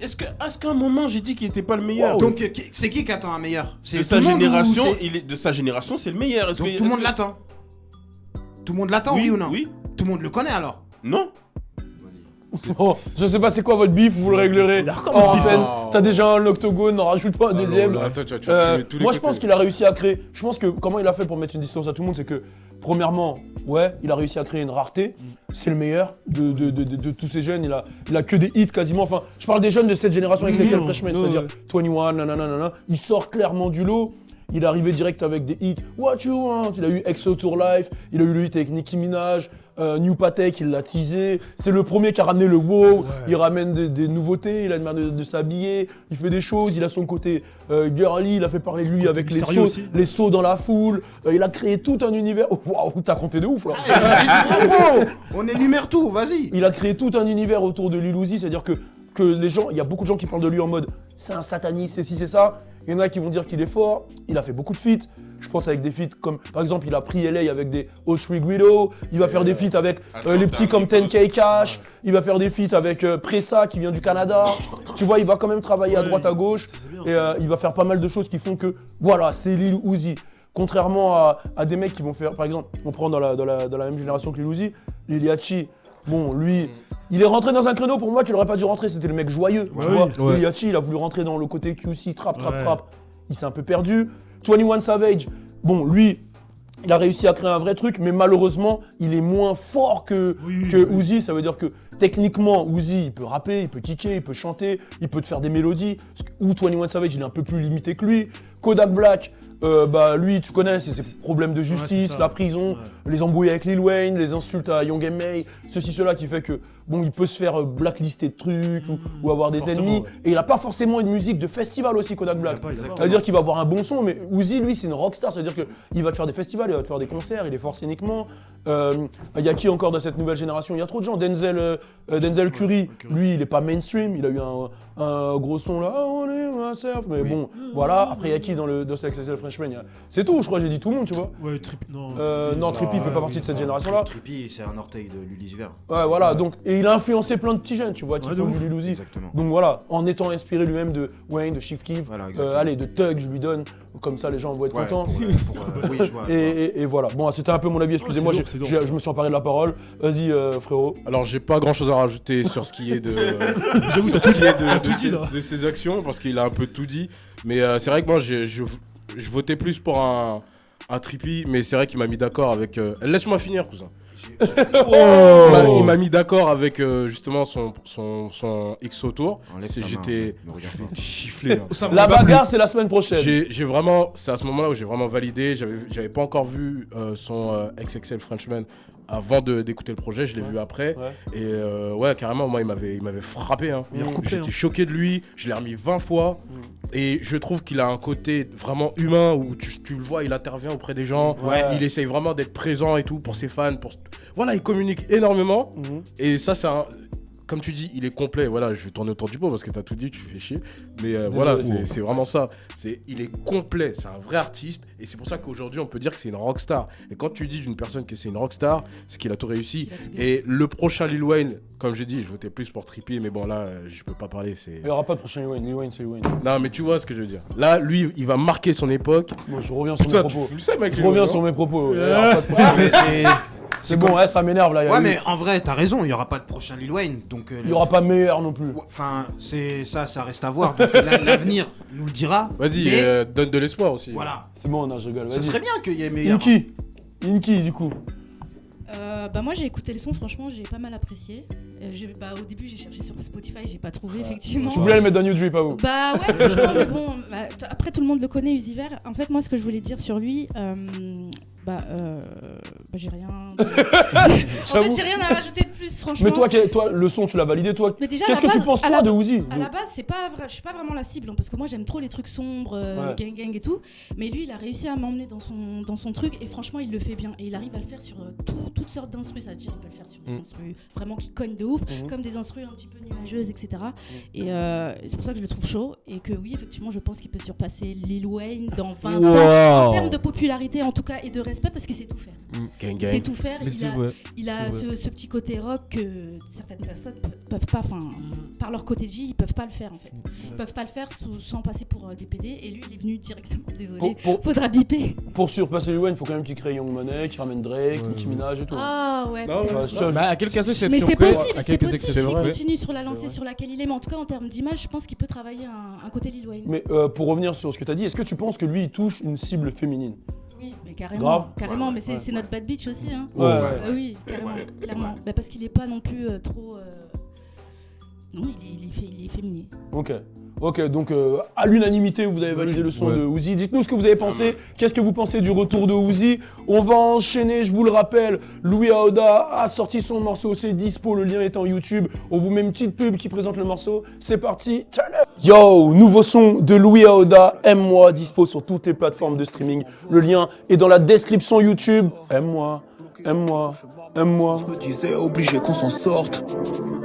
Est-ce qu'à un moment, j'ai dit qu'il était pas le meilleur? Donc c'est qui attend un meilleur? C'est de tout sa le monde ou génération, c'est- de sa génération, c'est le meilleur. Est-ce Donc que- tout le monde est-ce que- l'attend. Tout le monde l'attend, oui ou non? Oui. Tout le monde le connaît alors. Non. Oh, je sais pas c'est quoi votre bif, vous le réglerez en antenne. T'as déjà un octogone, n'en rajoute pas un deuxième. Attends, tu vas fumer tous les Moi je pense côtés. qu'il a réussi à créer. Je pense que comment il a fait pour mettre une distance à tout le monde, c'est que premièrement, ouais, il a réussi à créer une rareté. C'est le meilleur de tous ces jeunes. Il a que des hits quasiment. Enfin, je parle des jeunes de cette génération avec lesquels Freshman, c'est-à-dire 21, nanana. Il sort clairement du lot. Il est arrivé direct avec des hits. What you want? Il a eu XO Tour Life. Il a eu le hit avec Nicki Minaj. New Patek, il l'a teasé. C'est le premier qui a ramené le wow. Il ramène des nouveautés. Il a une manière de s'habiller. Il fait des choses. Il a son côté girly. Il a fait parler de lui avec les sauts dans la foule. Il a créé tout un univers. Oh, waouh, t'as compté de ouf là. Gros, on énumère tout, vas-y. Il a créé tout un univers autour de Lil Uzi. C'est-à-dire que les gens, il y a beaucoup de gens qui parlent de lui en mode c'est un sataniste, c'est ci, c'est ça. Il y en a qui vont dire qu'il est fort. Il a fait beaucoup de feats. Je pense avec des feats comme, par exemple, il a pris LA avec des Hot Guido. Il va faire des feats avec les petits comme 10K Cash. Il va faire des feats avec Pressa qui vient du Canada. Tu vois, il va quand même travailler à droite à gauche. Et il va faire pas mal de choses qui font que, voilà, c'est Lil Uzi. Contrairement à des mecs qui vont faire, par exemple, on prend dans la même génération que Lil Uzi, Lil Yachty. Bon, lui, il est rentré dans un créneau pour moi qu'il aurait pas dû rentrer. C'était le mec joyeux. Tu vois. ouais. Et Yachi, il a voulu rentrer dans le côté QC, trap. Ouais. Il s'est un peu perdu. 21 Savage, bon, lui, il a réussi à créer un vrai truc, mais malheureusement, il est moins fort que Uzi. Ça veut dire que techniquement, Uzi, il peut rapper, il peut kicker, il peut chanter, il peut te faire des mélodies. Ou 21 Savage, il est un peu plus limité que lui. Kodak Black, lui, tu connais, c'est ses problèmes de justice, la prison, les embrouilles avec Lil Wayne, les insultes à Young M.A, ceci, cela qui fait que, bon, il peut se faire blacklister de trucs ou avoir des ennemis. Ouais. Et il a pas forcément une musique de festival aussi, Kodak Black. C'est-à-dire qu'il va avoir un bon son, mais Uzi, lui, c'est une rockstar. C'est-à-dire qu'il va te faire des festivals, il va te faire des concerts, il est fort scéniquement. Il y a qui encore de cette nouvelle génération? Il y a trop de gens. Denzel Curry, lui, il est pas mainstream, il a eu un gros son là, mais bon, voilà. Après, il y a qui dans cette XXL Frenchman? C'est tout, je crois, j'ai dit tout le monde, tu vois. Ouais, non, Trippie fait pas partie de cette génération-là. Trippie, c'est un orteil de l'Ulysse. Ouais, voilà, donc, et il a influencé plein de petits jeunes, tu vois, qui font du Lil Uzi. Donc voilà, en étant inspiré lui-même de Wayne, de Chief Keef, allez, de Thug, je lui donne, comme ça les gens vont être contents. Oui, je vois. Et voilà, bon, c'était un peu mon avis, excusez-moi, je me suis emparé de la parole. Vas-y, frérot. Alors, j'ai pas grand chose à rajouter sur ce qui est de ses actions, parce qu'il a un peu tout dit. Mais c'est vrai que moi, je votais plus pour un Trippie, mais c'est vrai qu'il m'a mis d'accord avec. Laisse-moi finir, cousin. Il m'a mis d'accord avec justement son XO Tour. J'étais chifflé. Hein. La bagarre, c'est la semaine prochaine. C'est à ce moment-là où j'ai vraiment validé. J'avais pas encore vu son XXL Frenchman avant d'écouter le projet, je l'ai vu après. Et carrément, moi, il m'avait frappé. Hein. J'étais choqué de lui, je l'ai remis 20 fois. Et je trouve qu'il a un côté vraiment humain où tu le vois, il intervient auprès des gens. Il essaye vraiment d'être présent et tout pour ses fans. Voilà, il communique énormément. Et ça, c'est comme tu dis, il est complet. Voilà, je vais tourner autour du pot parce que t'as tout dit, tu fais chier. Mais voilà, c'est vraiment ça. Il est complet, c'est un vrai artiste. Et c'est pour ça qu'aujourd'hui, on peut dire que c'est une rockstar. Et quand tu dis d'une personne que c'est une rockstar, c'est qu'il a tout réussi. Et le prochain Lil Wayne, comme j'ai dit, je votais plus pour Trippie. Mais bon, là, je peux pas parler. Il n'y aura pas de prochain Lil Wayne. Lil Wayne, c'est Lil Wayne. Non, mais tu vois ce que je veux dire. Là, lui, il va marquer son époque. Moi, je reviens sur mes propos. Tu sais, mec, je reviens sur mes propos. C'est bon, ça m'énerve là. Mais en vrai, t'as raison, il n'y aura pas de prochain Lil Wayne. Donc, il n'y aura pas meilleur non plus. Enfin, ça reste à voir. Donc l'avenir nous le dira. Vas-y, donne de l'espoir aussi. Voilà. C'est bon, je rigole. Ce serait bien qu'il y ait meilleur. Inky, du coup. Moi j'ai écouté le son, franchement j'ai pas mal apprécié. Au début j'ai cherché sur Spotify, j'ai pas trouvé effectivement. Tu voulais le mettre dans New Drip, pas vous? Bah ouais, franchement, mais bon, après tout le monde le connaît, Uzi Vert. En fait, moi ce que je voulais dire sur lui, j'ai rien. J'ai rien à rajouter de plus, franchement. Mais toi, le son, tu l'as validé, toi. Qu'est-ce que tu penses, toi, de Uzi? À la base, je suis pas vraiment la cible, hein, parce que moi, j'aime trop les trucs sombres, gang et tout. Mais lui, il a réussi à m'emmener dans son truc, et franchement, il le fait bien. Et il arrive à le faire sur toutes sortes d'instrus, c'est-à-dire, il peut le faire sur des instrus vraiment qui cognent de ouf, comme des instrus un petit peu nuageuses, etc. Et c'est pour ça que je le trouve chaud, et que oui, effectivement, je pense qu'il peut surpasser Lil Wayne dans 20 ans, en termes de popularité, en tout cas, et de respect, parce qu'il sait tout faire. Gang. Il sait tout faire, il a ce petit côté rock que certaines personnes peuvent pas, par leur côté J, ils peuvent pas le faire en fait. Ils peuvent pas le faire sans passer pour des PD, et lui il est venu directement, désolé, faudra biper. Pour surpasser Lil Wayne, il faut quand même qu'il crée Young Money, qu'il ramène Drake, Nicki Minaj et tout. Ah ouais, à quelques exceptions. Mais c'est possible, s'il continue sur la lancée sur laquelle il est, mais en tout cas en termes d'image, je pense qu'il peut travailler un côté Lil Wayne. Mais pour revenir sur ce que tu as dit, est-ce que tu penses que lui il touche une cible féminine? Oui, mais carrément, mais c'est notre bad bitch aussi, hein. Oui, clairement. Parce qu'il est pas non plus trop. Non, il est féminin. Ok, donc à l'unanimité, vous avez validé le son de Uzi. Dites-nous ce que vous avez pensé. Qu'est-ce que vous pensez du retour de Uzi? On va enchaîner, je vous le rappelle. Louis Aoda a sorti son morceau, c'est dispo, le lien est en YouTube. On vous met une petite pub qui présente le morceau. C'est parti, turn up. Yo, nouveau son de Louis Aoda, Aime-moi, dispo sur toutes les plateformes de streaming. Le lien est dans la description YouTube. Aime-moi. Je me disais obligé qu'on s'en sorte.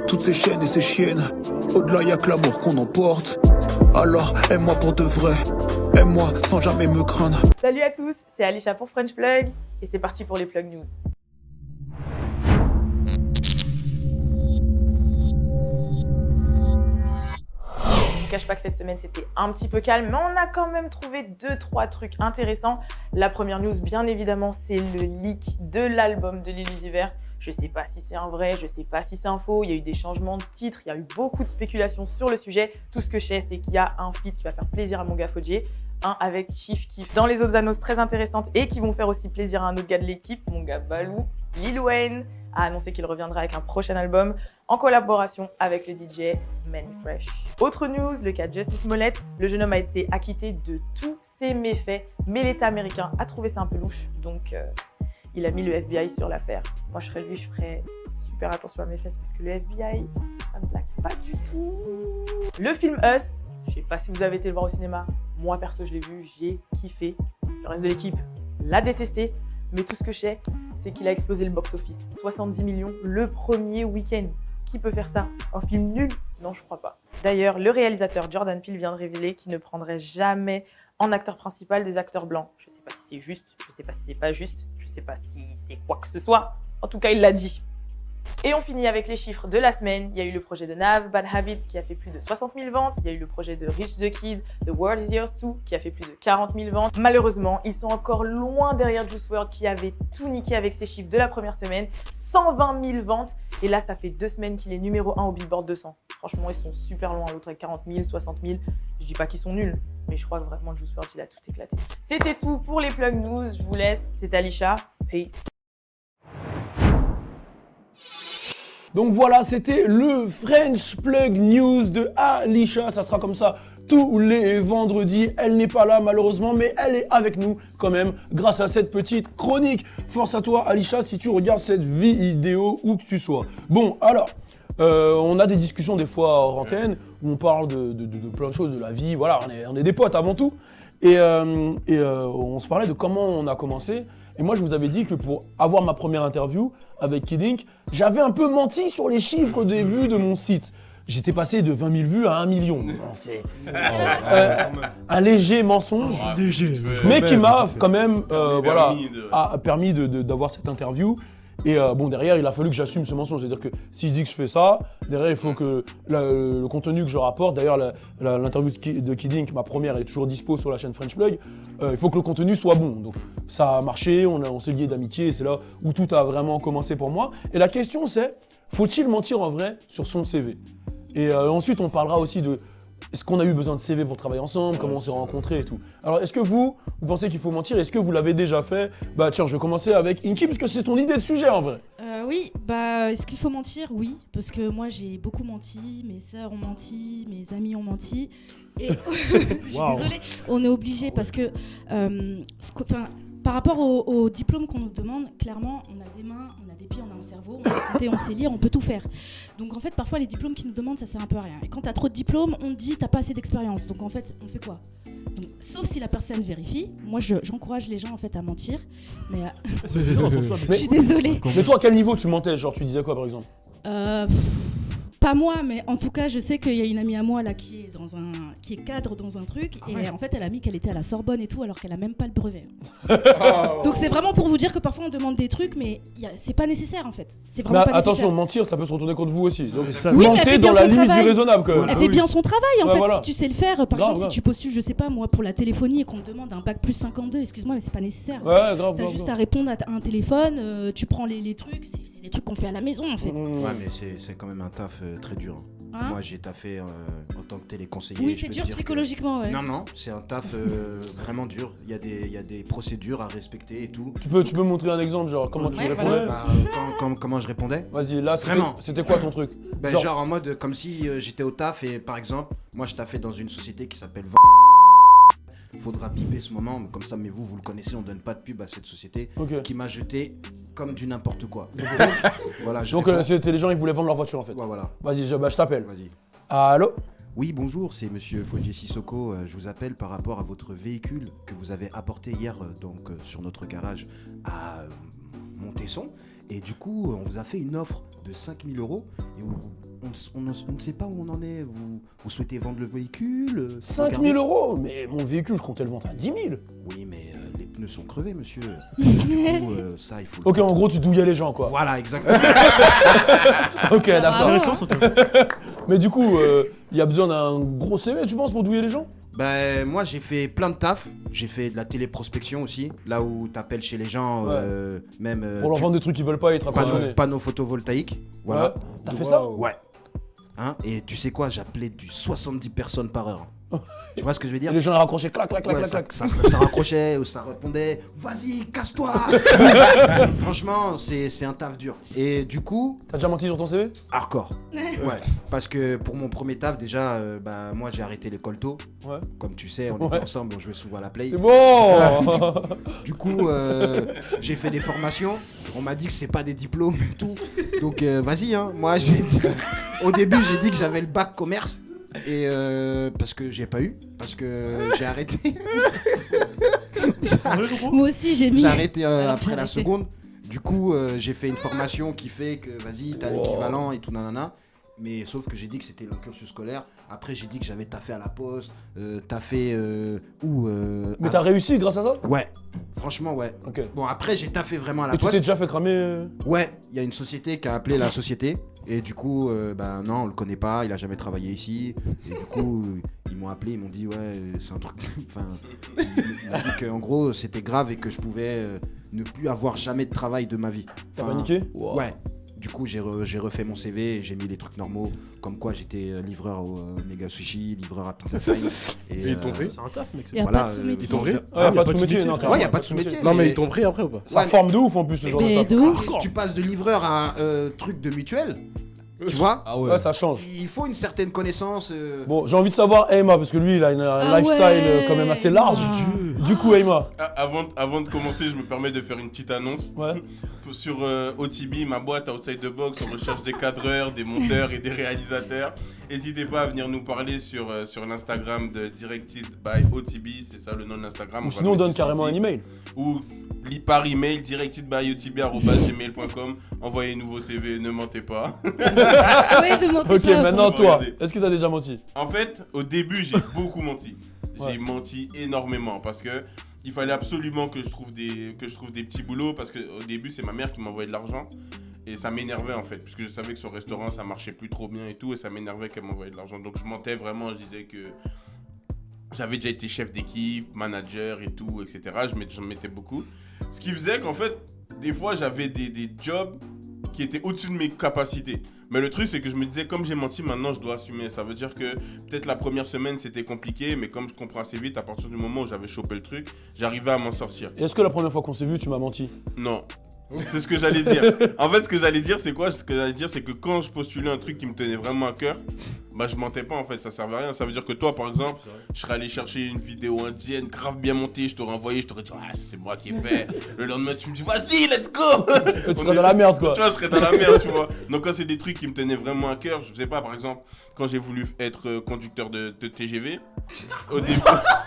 Toutes ces chaînes et ces chiennes, au-delà y'a que l'amour qu'on emporte. Alors aime-moi pour de vrai, aime-moi sans jamais me craindre. Salut à tous, c'est Alisha pour French Plug et c'est parti pour les Plug News. Je vous cache pas que cette semaine c'était un petit peu calme, mais on a quand même trouvé 2-3 trucs intéressants. La première news, bien évidemment, c'est le leak de l'album de Lil Uzi Vert. Je sais pas si c'est un vrai, je sais pas si c'est un faux. Il y a eu des changements de titres, il y a eu beaucoup de spéculations sur le sujet. Tout ce que je sais, c'est qu'il y a un feat qui va faire plaisir à mon gars Fodje, un avec Chief Keef. Dans les autres annonces très intéressantes et qui vont faire aussi plaisir à un autre gars de l'équipe, mon gars Balou, Lil Wayne a annoncé qu'il reviendra avec un prochain album en collaboration avec le DJ Manny Fresh. Autre news, le cas de Justice Smollett, le jeune homme a été acquitté de tous ses méfaits, mais l'État américain a trouvé ça un peu louche, donc il a mis le FBI sur l'affaire. Moi, je serais lui, je ferais super attention à mes fesses parce que le FBI, ça me blague pas du tout. Le film Us, je sais pas si vous avez été le voir au cinéma. Moi, perso, je l'ai vu, j'ai kiffé. Le reste de l'équipe l'a détesté, mais tout ce que je sais, c'est qu'il a explosé le box-office. 70 millions le premier week-end. Qui peut faire ça? Un film nul? Non, je crois pas. D'ailleurs, le réalisateur Jordan Peele vient de révéler qu'il ne prendrait jamais en acteur principal des acteurs blancs. Je sais pas si c'est juste, je sais pas si c'est pas juste, je sais pas si c'est quoi que ce soit. En tout cas, il l'a dit. Et on finit avec les chiffres de la semaine. Il y a eu le projet de Nav, Bad Habits, qui a fait plus de 60 000 ventes. Il y a eu le projet de Rich the Kid, The World is Yours Too, qui a fait plus de 40 000 ventes. Malheureusement, ils sont encore loin derrière Juice WRLD, qui avait tout niqué avec ses chiffres de la première semaine. 120 000 ventes. Et là, ça fait 2 semaines qu'il est numéro 1 au Billboard 200. Franchement, ils sont super loin. L'autre avec 40 000, 60 000. Je dis pas qu'ils sont nuls, mais je crois que vraiment Juice WRLD, il a tout éclaté. C'était tout pour les Plug News. Je vous laisse. C'est Alisha. Peace. Donc voilà, c'était le French Plug News de Alisha. Ça sera comme ça tous les vendredis. Elle n'est pas là malheureusement, mais elle est avec nous quand même grâce à cette petite chronique. Force à toi Alisha si tu regardes cette vidéo où que tu sois. Bon alors, on a des discussions des fois hors antenne où on parle de plein de choses, de la vie. Voilà, on est des potes avant tout. Et on se parlait de comment on a commencé. Et moi, je vous avais dit que pour avoir ma première interview avec Kid Ink, j'avais un peu menti sur les chiffres des vues de mon site. J'étais passé de 20 000 vues à 1 million. C'est un léger mensonge, mais qui m'a quand même permis d'avoir cette interview. Et bon, derrière, il a fallu que j'assume ce mensonge. C'est-à-dire que si je dis que je fais ça, derrière, il faut que le contenu que je rapporte, d'ailleurs, l'interview de Kid Ink, ma première, elle est toujours dispo sur la chaîne French Plug, il faut que le contenu soit bon. Donc ça a marché, on s'est liés d'amitié, et c'est là où tout a vraiment commencé pour moi. Et la question, c'est, faut-il mentir en vrai sur son CV? Et ensuite, on parlera aussi de est-ce qu'on a eu besoin de CV pour travailler ensemble, comment on s'est rencontrés et tout. Alors, est-ce que vous pensez qu'il faut mentir? Est-ce que vous l'avez déjà fait? Bah tiens, je vais commencer avec Inky, parce que c'est ton idée de sujet en vrai. Oui, bah est-ce qu'il faut mentir? Oui, parce que moi j'ai beaucoup menti, mes sœurs ont menti, mes amis ont menti. Et je suis désolée, on est obligé parce que par rapport au diplôme qu'on nous demande, clairement, on a des mains, on a des pieds, on a un cerveau, on sait compter, on sait lire, on peut tout faire. Donc en fait, parfois les diplômes qu'ils nous demandent, ça sert un peu à rien. Et quand t'as trop de diplômes, on te dit t'as pas assez d'expérience. Donc en fait, on fait quoi? Donc, sauf si la personne vérifie. Moi, j'encourage les gens en fait à mentir. Mais c'est bizarre d'entendre ça. je suis désolée. Mais toi, à quel niveau tu mentais? Genre, tu disais quoi par exemple? Pas moi, mais en tout cas, je sais qu'il y a une amie à moi là qui est cadre dans un truc et en fait, elle a mis qu'elle était à la Sorbonne et tout alors qu'elle a même pas le brevet. Donc c'est vraiment pour vous dire que parfois on demande des trucs, mais c'est pas nécessaire en fait. C'est vraiment pas attention, nécessaire. mentir, ça peut se retourner contre vous aussi. Donc oui, mentez dans la limite du raisonnable quand même. Elle fait bien son travail en fait. Voilà. Si tu sais le faire, par exemple, si tu postules, je sais pas moi, pour la téléphonie et qu'on te demande un bac plus 52, excuse-moi, mais c'est pas nécessaire. Ouais, grave. T'as juste à répondre à un téléphone, tu prends les trucs, c'est des trucs qu'on fait à la maison en fait. Ouais, mais c'est quand même un taf très dur. Hein? Moi, j'ai taffé en tant que téléconseiller. Oui, c'est dur psychologiquement, ouais. Non, c'est un taf vraiment dur. Il y a des procédures à respecter et tout. Tu peux montrer un exemple, genre comment tu répondais? Bah, comment je répondais? Vas-y, là, c'était quoi ton truc? Genre en mode comme si j'étais au taf et par exemple, moi je taffais dans une société qui s'appelle Faudra piper ce moment, mais comme ça, mais vous le connaissez, on donne pas de pub à cette société qui m'a jeté comme du n'importe quoi. Voilà, donc c'était les gens, ils voulaient vendre leur voiture en fait. Ouais, voilà. Vas-y, je t'appelle. Vas-y. Allô? Oui, bonjour, c'est monsieur Fodje Sissoko. Je vous appelle par rapport à votre véhicule que vous avez apporté hier sur notre garage à Montesson. Et du coup, on vous a fait une offre de 5 000 € et on ne sait pas où on en est. Vous souhaitez vendre le véhicule? 5 000 €? Mais mon véhicule, je comptais le vendre à 10 000. Oui, mais les pneus sont crevés, monsieur. Du coup, ça, il faut... Ok, en gros, tu douillais les gens, quoi. Voilà, exactement. Ok, d'accord. Intéressant, ça. Mais du coup, il y a besoin d'un gros CV, tu penses, pour douiller les gens? Bah, moi, j'ai fait plein de taf. J'ai fait de la téléprospection aussi, là où t'appelles chez les gens, même. Pour leur vendre des trucs qu'ils veulent pas être approvisionnés. Panneaux photovoltaïques. Voilà. Ouais. T'as fait ça? Ouais. Hein, et tu sais quoi, j'appelais du 70 personnes par heure. Tu vois ce que je veux dire? Et les gens raccrochaient, clac, clac, clac, Ouais, clac, ça, clac. ça raccrochait ou ça répondait vas-y, casse-toi. Franchement, c'est un taf dur. Et du coup. T'as déjà menti sur ton CV? Hardcore. Ouais. Parce que pour mon premier taf, déjà, moi j'ai arrêté l'école tôt. Ouais. Comme tu sais, on était ensemble, on jouait souvent à la play. C'est bon. Du coup, j'ai fait des formations. On m'a dit que c'est pas des diplômes et tout. Donc vas-y, hein. Moi, au début, j'ai dit que j'avais le bac commerce. Et parce que j'ai pas eu, parce que j'ai arrêté. Moi aussi, j'ai mis. J'ai arrêté Alors, après j'ai la arrêté. seconde. Du coup, j'ai fait une formation qui fait que vas-y, t'as l'équivalent et tout nanana. Mais sauf que j'ai dit que c'était le cursus scolaire. Après, j'ai dit que j'avais taffé à la poste, taffé Mais t'as réussi grâce à ça? Ouais, franchement, ouais. Ok. Bon, après, j'ai taffé vraiment à la Et tu poste. t'es déjà fait cramer? Ouais, il y a une société qui a appelé la société. Et du coup, non, on le connaît pas, il a jamais travaillé ici. Et du coup, ils m'ont appelé, ils m'ont dit, ouais, c'est un truc. Enfin, ils m'ont dit qu'en gros, c'était grave et que je pouvais ne plus avoir jamais de travail de ma vie. T'as paniqué? Ouais. Du coup, j'ai refait mon CV et j'ai mis les trucs normaux, comme quoi j'étais livreur au Mega Sushi, livreur à Pizza Time. Et ils t'ont pris? C'est un taf, mec. Et Voilà, pas de sous-métier. Ils t'ont pris? Ouais, pas de sous-métier, non. Ouais, y a pas de sous-métier. Non, mais ils t'ont pris après ou pas? Ça Ouais, forme de ouf en plus ce genre Mais de taf. de ouf. Tu passes de livreur à truc de mutuelle, tu vois. Ah Ouais, ça change. Il faut une certaine connaissance. Bon, j'ai envie de savoir Emma, parce que lui, il a un Ah lifestyle ouais. quand même assez large. Ah. Du coup, Emma. Avant de commencer, je me permets de faire une petite annonce. Ouais. Sur OTB, ma boîte Outside the Box, on recherche des cadreurs, des monteurs et des réalisateurs. N'hésitez pas à venir nous parler sur l'Instagram de Directed by OTB, c'est ça le nom de l'Instagram. Ou On va sinon, le donne mettre carrément un ici. email. Ou par email, directedbyotb@gmail.com. Envoyez-nous vos CV, ne mentez pas. Ouais, demandez Ok, pas, maintenant attends. toi, Regardez. est-ce que t'as déjà menti? En fait, au début, j'ai beaucoup menti. Ouais. J'ai menti énormément parce que il fallait absolument que je trouve des petits boulots parce que au début, c'est ma mère qui m'envoyait de l'argent et ça m'énervait en fait puisque je savais que son restaurant ça marchait plus trop bien et tout et ça m'énervait qu'elle m'envoyait de l'argent. Donc je mentais vraiment, je disais que j'avais déjà été chef d'équipe, manager et tout, etc. J'en mettais beaucoup. Ce qui faisait qu'en fait, des fois, j'avais des jobs qui étaient au-dessus de mes capacités. Mais le truc, c'est que je me disais, comme j'ai menti, maintenant, je dois assumer. Ça veut dire que peut-être la première semaine, c'était compliqué, mais comme je comprends assez vite, à partir du moment où j'avais chopé le truc, j'arrivais à m'en sortir. Est-ce que la première fois qu'on s'est vu, tu m'as menti? Non. C'est ce que j'allais dire. En fait, ce que j'allais dire, c'est quoi? Ce que j'allais dire, c'est que quand je postulais un truc qui me tenait vraiment à cœur, bah je mentais pas en fait, ça servait à rien. Ça veut dire que toi, par exemple, je serais allé chercher une vidéo indienne grave bien montée, je t'aurais envoyé, je t'aurais dit, ah, c'est moi qui ai fait. Le lendemain, tu me dis, vas-y, let's go! Tu serais dans la merde quoi. Tu vois, je serais dans la merde, tu vois. Donc, quand c'est des trucs qui me tenaient vraiment à cœur, je sais pas, par exemple, quand j'ai voulu être conducteur de TGV, au début,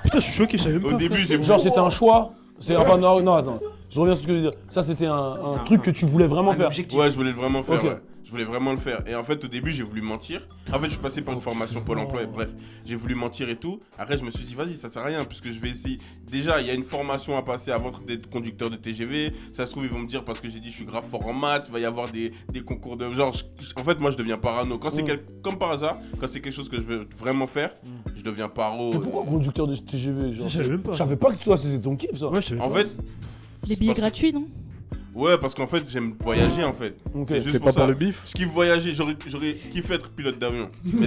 Putain, je suis choqué, je savais même pas. au début, j'ai voulu. Genre, c'était un choix. Enfin, non, attends. Je reviens sur ce que je veux dire. Ça, c'était un truc que tu voulais vraiment faire. Objectif. Ouais, je voulais vraiment faire, Ok. ouais. Je voulais vraiment le faire. Et en fait, au début, j'ai voulu mentir. En fait, je suis passé par une formation Pôle emploi. Bref, j'ai voulu mentir et tout. Après, je me suis dit, vas-y, ça sert à rien, puisque je vais essayer. Déjà, il y a une formation à passer avant d'être conducteur de TGV. Ça se trouve, ils vont me dire, parce que j'ai dit, je suis grave fort en maths, il va y avoir des concours de. Genre, en fait, moi, je deviens parano. Quand c'est comme par hasard, quand c'est quelque chose que je veux vraiment faire, je deviens paro. Mais pourquoi conducteur de TGV genre, Je savais même pas. Je savais pas que toi, c'était ton kiff ça. Ouais, je savais En pas. fait. Les billets gratuits, non? Ouais, parce qu'en fait, j'aime voyager en fait. Ok. C'est juste C'est pour pas ça. pour le bif? Je kiffe voyager, j'aurais kiffé être pilote d'avion. Mais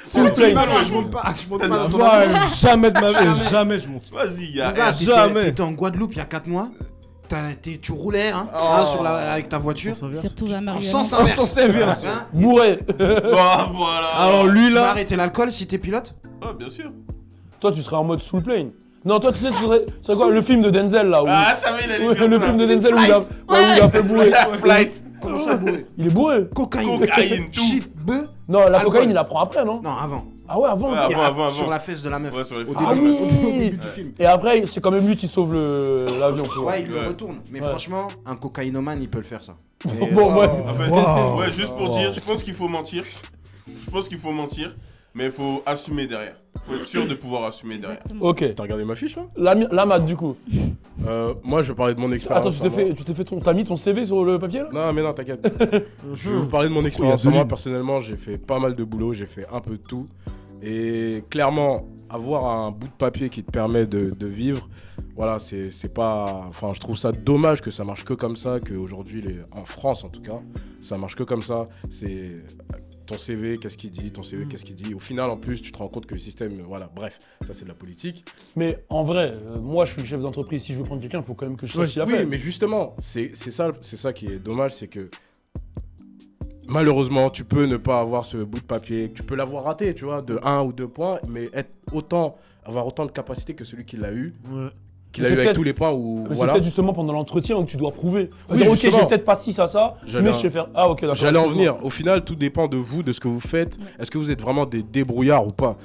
S'il vous plaît. Je monte pas, je monte pas. T'as dans dit, ton Toi, avion. jamais de ma vie, jamais je monte. Vas-y, Mon gars, jamais. t'étais en Guadeloupe il y a 4 mois. Tu roulais hein, avec ta voiture. Sans C'est retrouvé à En Marianne. sens inverse. Sens inverse. Hein. Bourré. Bah, voilà. Alors lui Tu vas là, arrêter l'alcool si t'es pilote? Ah, bien sûr. Toi, tu serais en mode soul plane. Non, toi, tu sais, tu serais quoi? Le film de Denzel là où... Ah, je savais, il allait Ouais, dire le ça. film de Denzel où il a un peu bourré. Flight. Comment ça, bourré? Il est bourré. Cocaïne. Cocaïne, tout. Shit, bœuf. Non, la Alcool. cocaïne, il la prend après, non? Non, avant. Ah ouais, avant. Ouais, ok. avant. Sur la fesse de la meuf. Ouais, sur les Au fesses. début, Ah oui. au début du film. Et après, c'est quand même lui qui sauve l'avion, tu vois. Ouais, il le Ouais. retourne. Mais Ouais. franchement, un cocaïnomane, il peut le faire ça. Mais, Bon, bref. En fait, Wow. ouais, juste pour dire, je pense qu'il faut mentir. Je pense qu'il faut mentir, mais il faut assumer derrière. Faut être sûr de pouvoir assumer derrière. Exactement. Ok. T'as regardé ma fiche là? La maths, du coup. Moi je vais parler de mon expérience. Attends, tu t'es fait t'as mis ton CV sur le papier là? Non mais non t'inquiète. Je vais vous parler de mon expérience. il y a deux Moi lignes. personnellement j'ai fait pas mal de boulot, j'ai fait un peu de tout. Et clairement, avoir un bout de papier qui te permet de vivre, voilà, c'est pas. Enfin, je trouve ça dommage que ça marche que comme ça, qu'aujourd'hui, en France en tout cas, ça marche que comme ça. C'est ton CV, qu'est-ce qu'il dit, ton CV, qu'est-ce qu'il dit. Au final, en plus, tu te rends compte que le système, voilà, bref, ça c'est de la politique. Mais en vrai, moi je suis chef d'entreprise, si je veux prendre quelqu'un, il faut quand même que je sache ce qu'il a Oui, fait. mais justement, c'est ça qui est dommage, c'est que malheureusement, tu peux ne pas avoir ce bout de papier, tu peux l'avoir raté, tu vois, de 1 ou 2 points, mais avoir autant de capacité que celui qui l'a eu. Ouais. Qu'il a eu avec tous les points où mais voilà. C'est peut-être justement pendant l'entretien où tu dois prouver. Oui, Dire, ok, justement. j'ai peut-être pas 6 à ça, mais je sais faire. Ah, ok, d'accord. J'allais en venir. Au final, tout dépend de vous, de ce que vous faites. Est-ce que vous êtes vraiment des débrouillards ou pas?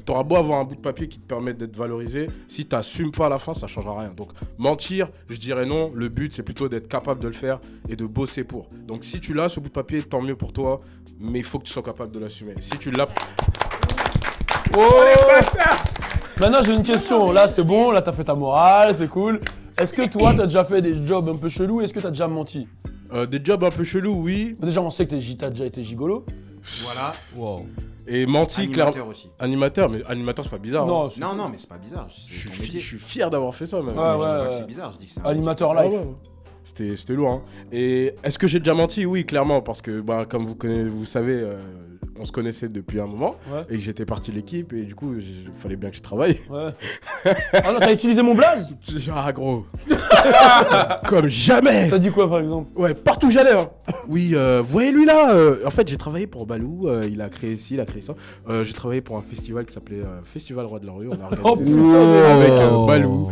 T'auras beau avoir un bout de papier qui te permet d'être valorisé, si t'assumes pas à la fin, ça changera rien. Donc mentir, je dirais non. Le but, c'est plutôt d'être capable de le faire et de bosser pour. Donc si tu l'as, ce bout de papier, tant mieux pour toi, mais il faut que tu sois capable de l'assumer. Si tu l'as... Oh, maintenant j'ai une question, là c'est bon, là t'as fait ta morale, c'est cool. Est-ce que toi t'as déjà fait des jobs un peu chelous, est-ce que t'as déjà menti? Des jobs un peu chelous, oui. Déjà on sait que t'as déjà été gigolo. Voilà. Wow. Et menti, clairement. Animateur aussi. Animateur, mais animateur c'est pas bizarre. Non, hein. c'est- Non, mais c'est pas bizarre. Je suis fier d'avoir fait ça même. Ouais, Je dis pas ouais. que c'est bizarre, je dis que c'est un Animateur Ah live. ouais. C'était lourd. Hein. Et est-ce que j'ai déjà menti? Oui, clairement, parce que bah, comme vous savez, on se connaissait depuis un moment Ouais. et que j'étais parti de l'équipe et du coup, il fallait bien que je travaille. Ouais. Ah non, t'as utilisé mon blaze? Ah gros. Comme jamais. T'as dit quoi par exemple? Ouais, partout où j'allais. Hein. Oui, vous voyez lui là en fait, j'ai travaillé pour Balou, il a créé ci, il a créé ça. J'ai travaillé pour un festival qui s'appelait Festival Roi de la Rue. On a organisé Oh, ça putain, mais- avec Balou.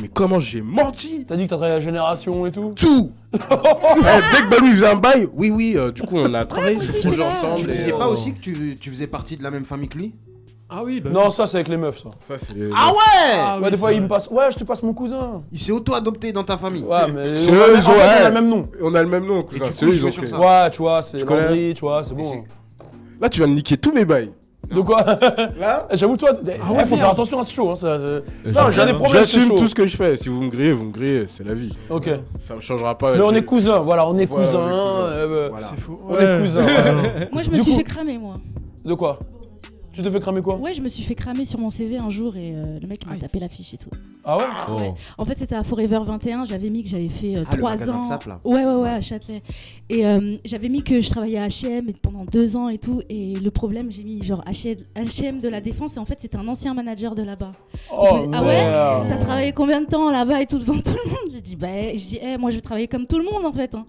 Mais comment j'ai menti? T'as dit que t'as travaillé à la génération et tout? Tout. Dès que Balou il faisait un bail, oui, du coup on a travaillé moi sur aussi, ce j'étais projet là. ensemble. Tu et, disais pas aussi que tu faisais partie de la même famille que lui? Ah oui, bah. Non, ça c'est avec les meufs ça. Ça, c'est les... Ah ouais Ah Ouais, oui, des fois c'est il me vrai. passe. Ouais, je te passe mon cousin. Il s'est auto-adopté dans ta famille. Ouais, mais. C'est on a- eux, en ils fait, ont- on a ouais. le même nom. On a le même nom, Et cousin. du C'est coup, eux, il ils jouait ont sur créé. ça. Ouais, tu vois, c'est Tu connais Landry, tu vois, c'est Mais bon. Là, tu vas me niquer tous mes bails. De quoi? Là, J'avoue, toi, faut faire attention à ce show. Hein, non, j'ai des problèmes. j'assume ce show. tout ce que je fais. Si vous me grillez, c'est la vie. Ok. Ça ne changera pas. Mais on J'ai- est cousins, voilà, on est Voilà, cousins. on est cousins. Voilà. C'est faux. On est cousins. voilà. Moi, je me Du suis coup- fait cramer, moi. De quoi? Tu te fais cramer quoi? Ouais, je me suis fait cramer sur mon CV un jour et le mec il m'a tapé l'affiche et tout. Ah ouais? Ouais. En fait, c'était à Forever 21. J'avais mis que j'avais fait Ah, le 3 magasin de ans. sap, là. Ouais, à Châtelet. Et j'avais mis que je travaillais à H&M pendant 2 ans et tout. Et le problème, j'ai mis genre H&M de la Défense. Et en fait, c'était un ancien manager de là-bas. Oh, Ah ouais? merde. T'as travaillé combien de temps là-bas et tout devant tout le monde? Moi, je vais travailler comme tout le monde en fait. Hein.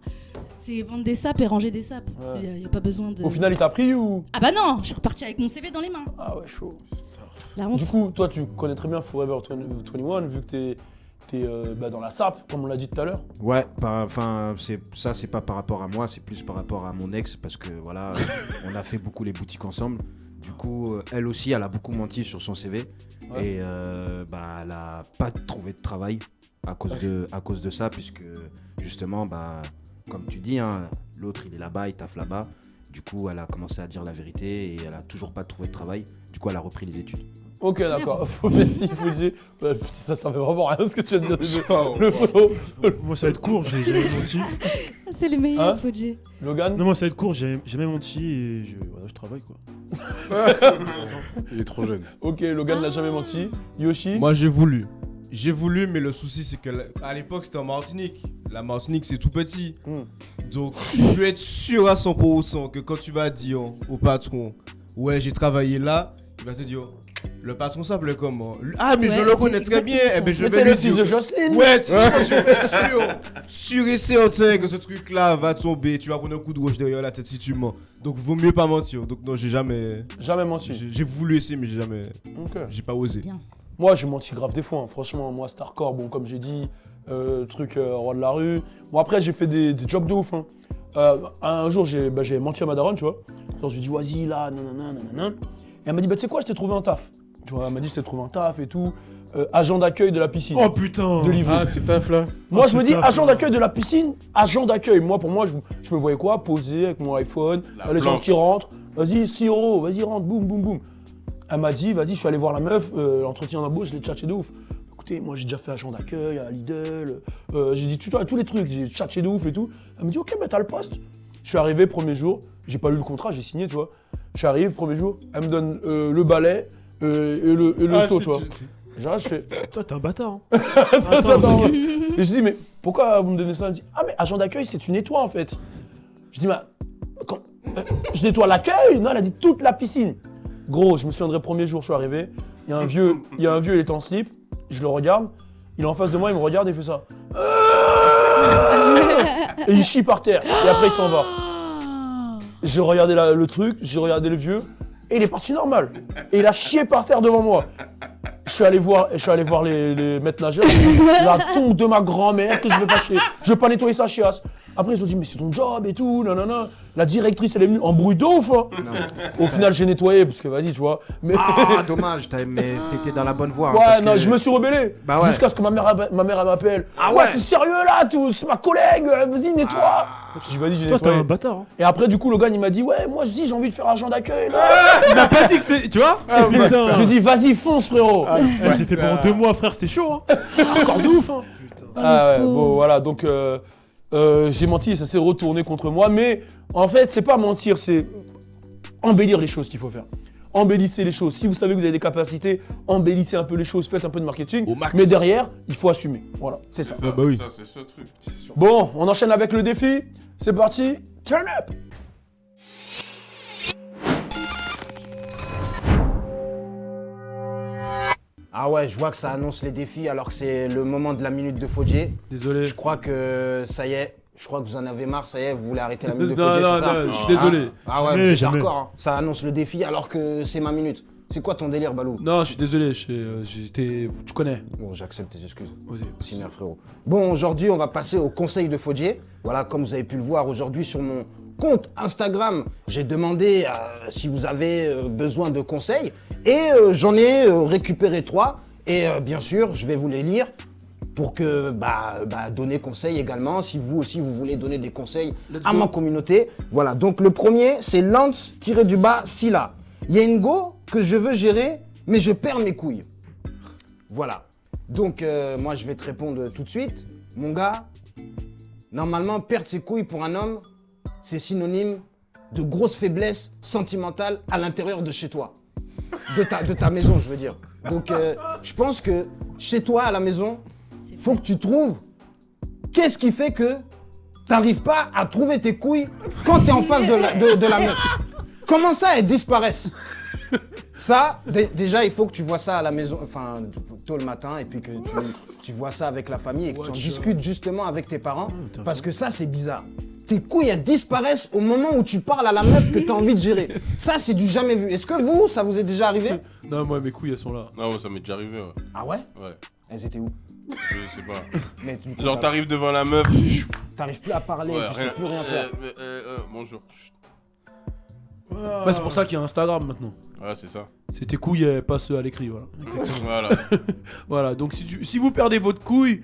C'est vendre des sapes et ranger des sapes. Ouais. Il y a pas besoin de. Au final, il t'a pris ou? Ah bah non, je suis reparti avec mon CV dans les mains. Ah ouais, chaud. La honte. Du coup, toi, tu connais très bien Forever 21 vu que t'es dans la SAP, comme on l'a dit tout à l'heure. Ouais, enfin, c'est pas par rapport à moi, c'est plus par rapport à mon ex, parce que voilà, on a fait beaucoup les boutiques ensemble. Du coup, elle aussi, elle a beaucoup menti sur son CV. Ouais. Et elle a pas trouvé de travail à cause de ça, puisque justement, comme tu dis, hein, l'autre il est là-bas, il taffe là-bas. Du coup, elle a commencé à dire la vérité et elle a toujours pas trouvé de travail. Du coup, elle a repris les études. Ok, d'accord. Merci, Fouji. Ouais, putain, ça servait vraiment à rien ce que tu viens de dire. Oh, Le photo. Moi, ça va être court, j'ai jamais menti. C'est les meilleurs, Hein Fodji. Logan. Non, moi, ça va être court, j'ai jamais menti et je travaille quoi. Il est trop jeune. Ok, Logan n'a jamais menti. Yoshi. Moi j'ai voulu. J'ai voulu, mais le souci c'est que à l'époque c'était en Martinique. La Martinique c'est tout petit. Donc tu peux être sûr à 100% que quand tu vas dire au patron, ouais j'ai travaillé là, il va te dire, le patron s'appelait comment? Ah mais Ouais, je le connais c'est très bien. exactement Eh ben ça. je Mais vais t'es lui le fils de dire. Jocelyne. Ouais, tu peux être sûr et certain que ce truc là va tomber. Tu vas prendre un coup de roche derrière la tête si tu mens. Donc vaut mieux pas mentir. Donc non j'ai jamais. Jamais menti. J'ai voulu essayer mais j'ai jamais. Ok. J'ai pas osé. Bien. Moi, j'ai menti grave des fois. Hein. Franchement, moi, Starcore, bon, comme j'ai dit, Roi de la Rue. Bon, après, j'ai fait des jobs de ouf. Hein. Un jour, j'ai menti à ma daronne, tu vois. Genre, je lui ai dit, vas-y, là, nanana. Et elle m'a dit, bah, tu sais quoi, je t'ai trouvé un taf. Tu vois, elle m'a dit, je t'ai trouvé un taf et tout. Agent d'accueil de la piscine. Oh putain De Livry. Ah, c'est taf là. Moi, Oh, je me c'est dis, taf, agent là. d'accueil de la piscine, agent d'accueil. Moi, pour moi, je me voyais quoi? Poser avec mon iPhone, les gens planque. qui rentrent. Vas-y, 6 €, vas-y, rentre, boum, boum, boum. Elle m'a dit, vas-y, je suis allé voir la meuf, l'entretien d'embauche, je l'ai tchatché de ouf. Écoutez, moi, j'ai déjà fait agent d'accueil à Lidl. J'ai dit tous les trucs, j'ai tchatché de ouf et tout. Elle me dit, ok, bah t'as le poste. Je suis arrivé, premier jour, j'ai pas lu le contrat, j'ai signé, tu vois. J'arrive, premier jour, elle me donne le balai et le seau, tu vois. Genre, je fais. Toi, t'es un bâtard. Hein. Attends. Et je dis, mais pourquoi vous me donnez ça? Elle me dit, ah, mais agent d'accueil, c'est tu nettoies en fait. Je dis, mais je nettoie l'accueil? Non, elle a dit toute la piscine. Gros, je me souviendrai, premier jour, je suis arrivé. Il y a un vieux, il était en slip. Je le regarde. Il est en face de moi, il me regarde et il fait ça. Et il chie par terre. Et après, il s'en va. J'ai regardé le truc, j'ai regardé le vieux. Et il est parti normal. Et il a chié par terre devant moi. Je suis allé voir les maîtres nageurs. La tongue de ma grand-mère que je vais pas chier. Je vais pas nettoyer sa chiasse. Après, ils ont dit, mais c'est ton job et tout, nanana. La directrice, elle est venue en bruit d'ouf. Hein. Au final, j'ai nettoyé, parce que vas-y, tu vois. Mais... Ah, dommage, mais t'étais dans la bonne voie. Ouais, hein, non, je me suis rebellé. Bah ouais. Jusqu'à ce que ma mère elle m'appelle. Ah ouais. T'es sérieux là, c'est ma collègue, vas-y, nettoie. J'ai dit, vas-y, j'ai Toi, t'es nettoyé. un bâtard. Hein. Et après, du coup, le gars, il m'a dit, ouais, moi, j'ai envie de faire agent d'accueil. Là. Il m'a pas dit que c'était. Tu vois putain. Je lui ai dit, vas-y, fonce, frérot. J'ai fait pendant 2 mois, frère, c'était chaud. Hein. Encore de ouf. Hein. Ah ouais, bon, voilà, donc j'ai menti et ça s'est retourné contre moi. Mais en fait, c'est pas mentir, c'est embellir les choses qu'il faut faire. Embellissez les choses. Si vous savez que vous avez des capacités, embellissez un peu les choses, faites un peu de marketing. Au max. Mais derrière, il faut assumer. Voilà, c'est ça. Ça, bah oui. ça, c'est ce truc. Bon, on enchaîne avec le défi. C'est parti, turn up. Ah ouais, je vois que ça annonce les défis alors que c'est le moment de la minute de Fodjé. Désolé. Je crois que ça y est, je crois que vous en avez marre, ça y est, vous voulez arrêter la minute de Non, Fodjé, non, c'est ça? non, je suis désolé. Ah ouais, Jamais, vous êtes jamais. hardcore, hein. Ça annonce le défi alors que c'est ma minute. C'est quoi ton délire, Balou? Non, je suis désolé, tu connais. Bon, j'accepte tes excuses. Vas-y. Simer, frérot. Bon, aujourd'hui, on va passer au conseil de Fodjé. Voilà, comme vous avez pu le voir aujourd'hui sur mon compte Instagram, j'ai demandé si vous avez besoin de conseils et j'en ai récupéré 3. Et bien sûr, je vais vous les lire pour que donner conseil également, si vous aussi vous voulez donner des conseils à ma communauté. Voilà, donc le premier, c'est Lance-Silla. Il y a une go que je veux gérer, mais je perds mes couilles. Voilà. Donc moi, je vais te répondre tout de suite. Mon gars, normalement, perdre ses couilles pour un homme, c'est synonyme de grosse faiblesse sentimentale à l'intérieur de chez toi. De ta maison, je veux dire. Donc, je pense que chez toi, à la maison, faut que tu trouves qu'est-ce qui fait que t'arrives pas à trouver tes couilles quand t'es en face de la meuf. Comment ça, elles disparaissent? Ça, déjà, il faut que tu vois ça à la maison, enfin, tôt le matin, et puis que tu vois ça avec la famille et que tu en discutes justement avec tes parents, parce que ça, c'est bizarre. Tes couilles, elles disparaissent au moment où tu parles à la meuf que tu as envie de gérer. Ça, c'est du jamais vu. Est-ce que vous, ça vous est déjà arrivé? Non, moi, mes couilles, elles sont là. Non, moi, ça m'est déjà arrivé, ouais. Ah ouais? Ouais. Elles étaient où? Je sais pas. Mais du coup, Genre, t'arrives devant la meuf. t'arrives plus à parler, Ouais, tu sais plus rien faire. Bonjour. Ouais, c'est pour ça qu'il y a Instagram maintenant. Ouais, c'est ça. C'est tes couilles, elles passent à l'écrit, voilà. Voilà. Voilà, donc si vous perdez votre couille,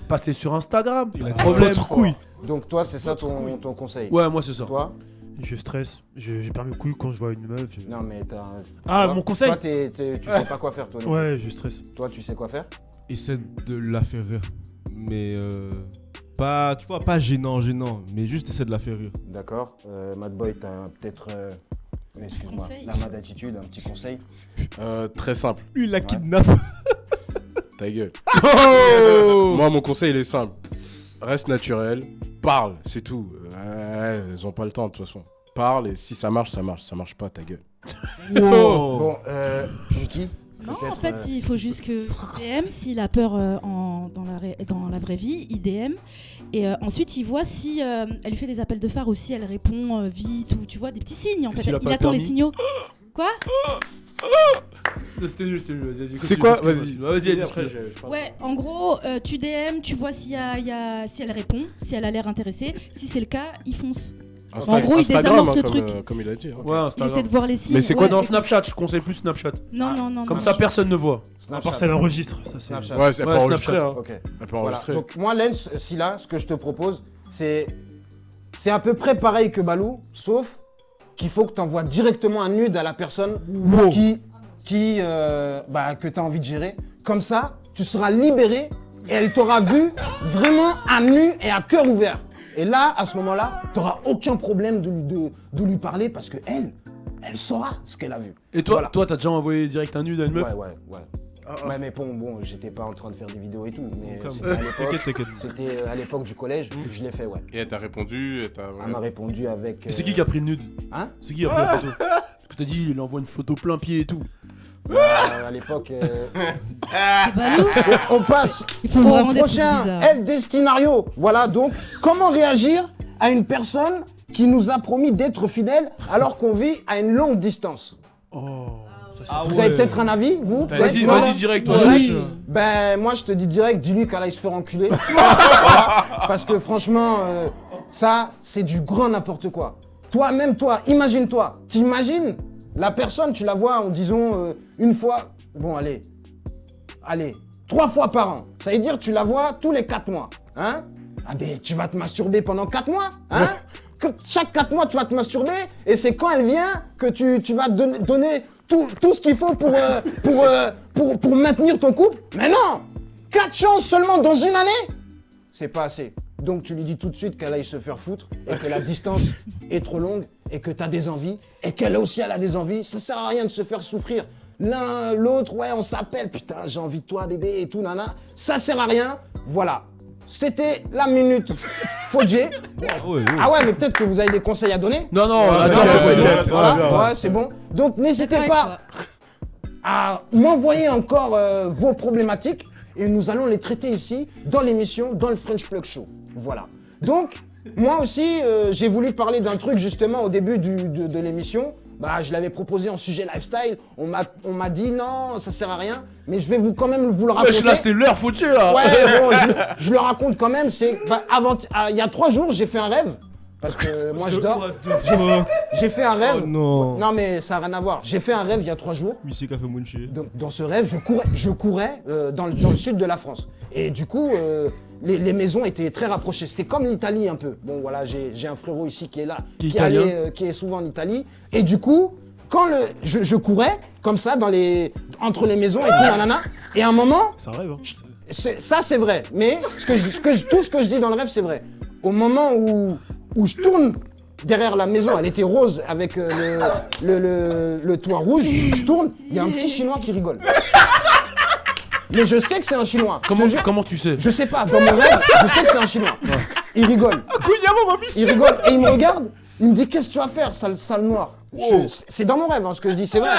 passez sur Instagram. Il a dit Problème. votre couille. Donc toi, c'est ça ton conseil? Ouais, moi, c'est ça. Toi? Je stresse. J'ai perdu mes couilles quand je vois une meuf. Non, mais t'as... Ah, toi- mon conseil? Toi, tu sais pas quoi faire, toi. non? Ouais, je stresse. Toi, tu sais quoi faire? Essaie de la faire rire. Mais pas, tu vois, pas gênant, mais juste essaie de la faire rire. D'accord. Madboy, t'as peut-être... excuse-moi, Conseil. la mode attitude, un petit conseil. Très simple. Lui, il la Ouais. kidnappe. Ta gueule. Moi, mon conseil, il est simple. Reste naturel. Parle, c'est tout. Ils ont pas le temps, de toute façon. Parle et si ça marche, ça marche. Ça marche pas, ta gueule. Bon, Juki? Non, en peut-être, fait, il faut juste que DM, s'il a peur dans la vraie vie, il DM. Et ensuite, il voit si elle lui fait des appels de phare ou si elle répond vite ou tu vois, des petits signes en fait. S'il a Il pas le attend les permis. signaux. Quoi? C'était nul, vas-y. C'est quoi? Vas-y, vas-y. Après, Ouais, en gros, tu DM, tu vois si elle répond, si elle a l'air intéressée. Si c'est le cas, il fonce. En gros, il Instagram, désamorce le truc. Comme il a dit. hein. Ouais, Il Instagram. essaie de voir les signes. Mais c'est Quoi ouais, dans et- Snapchat? Je conseille plus Snapchat. Non. Comme ça, personne ne voit. À part si elle enregistre. Ça, c'est... Snapchat. Ouais, c'est Ouais, pas enregistré. Snapchat. Hein. Ok. Elle peut Voilà. enregistrer. Donc moi, Lens, Silla, ce que je te propose, c'est à peu près pareil que Balou, sauf qu'il faut que tu envoies directement un nude à la personne que tu as envie de gérer. Comme ça, tu seras libéré et elle t'aura vu vraiment à nu et à cœur ouvert. Et là, à ce moment-là, tu n'auras aucun problème de lui parler parce que elle elle saura ce qu'elle a vu. Et toi, Voilà. toi, t'as déjà envoyé direct un nude à une meuf? Ouais. Ouais, mais bon, j'étais pas en train de faire des vidéos et tout, mais Comme- c'était à l'époque. T'inquiète. C'était à l'époque du collège, je l'ai fait, ouais. Et elle t'a répondu, Elle m'a répondu avec. Et c'est qui a pris le nude? Hein? C'est qui a pris la photo? Parce que t'as dit, il envoie une photo plein pied et tout. À l'époque. C'est ballot. On passe Il faut au vraiment des trucs prochain bizarres. El Destinario. Voilà, donc, comment réagir à une personne qui nous a promis d'être fidèle alors qu'on vit à une longue distance? Vous avez peut-être un avis, vous? Vas-y, Non? vas-y direct, toi. Direct. Vas-y. Ben, moi, je te dis direct, dis-lui qu'elle aille se faire enculer. Voilà. Parce que franchement, ça, c'est du grand n'importe quoi. Toi-même, toi, imagine-toi. T'imagines la personne, tu la vois, disons, une fois. Bon, allez, 3 fois par an. Ça veut dire, tu la vois tous les 4 mois. Hein? Ah ben, tu vas te masturber pendant 4 mois, hein? Chaque 4 mois, tu vas te masturber, et c'est quand elle vient que tu vas donner tout ce qu'il faut pour maintenir ton couple. Mais non! 4 chances seulement dans une année? C'est pas assez. Donc tu lui dis tout de suite qu'elle aille se faire foutre, et que la distance est trop longue, et que t'as des envies, et qu'elle aussi elle a des envies. Ça sert à rien de se faire souffrir. L'un, l'autre, ouais, on s'appelle, putain, j'ai envie de toi, bébé, et tout, nana. Ça sert à rien. Voilà. C'était la minute Fodjé. Ah ouais, mais peut-être que vous avez des conseils à donner. Non, non, Voilà, ouais, c'est bon. Donc n'hésitez pas à m'envoyer encore vos problématiques et nous allons les traiter ici dans l'émission, dans le French Plug Show. Voilà. Donc, moi aussi, j'ai voulu parler d'un truc justement au début de l'émission. Bah, je l'avais proposé en sujet lifestyle. On m'a dit non, ça sert à rien. Mais je vais quand même vous le raconter. Wesh, là, c'est l'heure Fodjé, là. Ouais, bon, je le raconte quand même. C'est il y a 3 jours, j'ai fait un rêve. Parce que moi, je dors. J'ai fait un rêve. Oh non. Non, mais ça n'a rien à voir. J'ai fait un rêve il y a 3 jours. Monsieur Café Munché. Donc, dans ce rêve, je courais dans le sud de la France. Et du coup, les maisons étaient très rapprochées. C'était comme l'Italie un peu. Bon, voilà, j'ai un frérot ici qui est là, qui est souvent en Italie. Et du coup, quand je courais comme ça entre les maisons et tout, nanana. Et à un moment, C'est un rêve. Hein. ça c'est vrai. Mais tout ce que je dis dans le rêve, c'est vrai. Au moment où je tourne derrière la maison, elle était rose avec le toit rouge. Je tourne, il y a un petit Chinois qui rigole. Mais je sais que c'est un Chinois. Comment tu sais? Je sais pas, dans mon rêve, je sais que c'est un Chinois. Il rigole. Il rigole et il me regarde, il me dit qu'est-ce que tu vas faire, sale noir. C'est dans mon rêve, hein, ce que je dis, c'est vrai.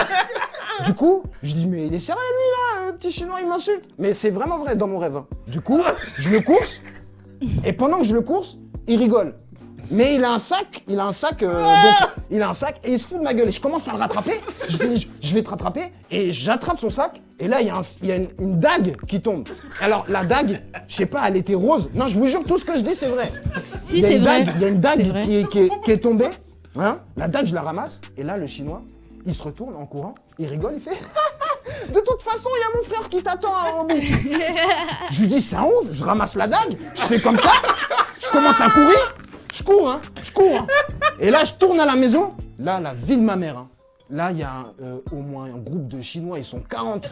Du coup, je dis mais il est sérieux lui là, petit Chinois, il m'insulte. Mais c'est vraiment vrai dans mon rêve. Hein. Du coup, je le course, et pendant que je le course, il rigole. Mais il a un sac, et il se fout de ma gueule. Et je commence à le rattraper, je dis, je vais te rattraper, et j'attrape son sac, et là, il y a une dague qui tombe. Alors, la dague, je sais pas, elle était rose. Non, je vous jure, tout ce que je dis, c'est vrai. Si, c'est vrai. Il y a une dague C'est vrai. qui est tombée. Hein, la dague, je la ramasse, et là, le Chinois, il se retourne en courant, il rigole, il fait de toute façon, il y a mon frère qui t'attend au bout. Je lui dis, c'est un ouf, je ramasse la dague, je fais comme ça, je commence à courir. Je cours, hein. Et là, je tourne à la maison. Là, la vie de ma mère. Hein. Là, il y a au moins un groupe de Chinois. Ils sont 40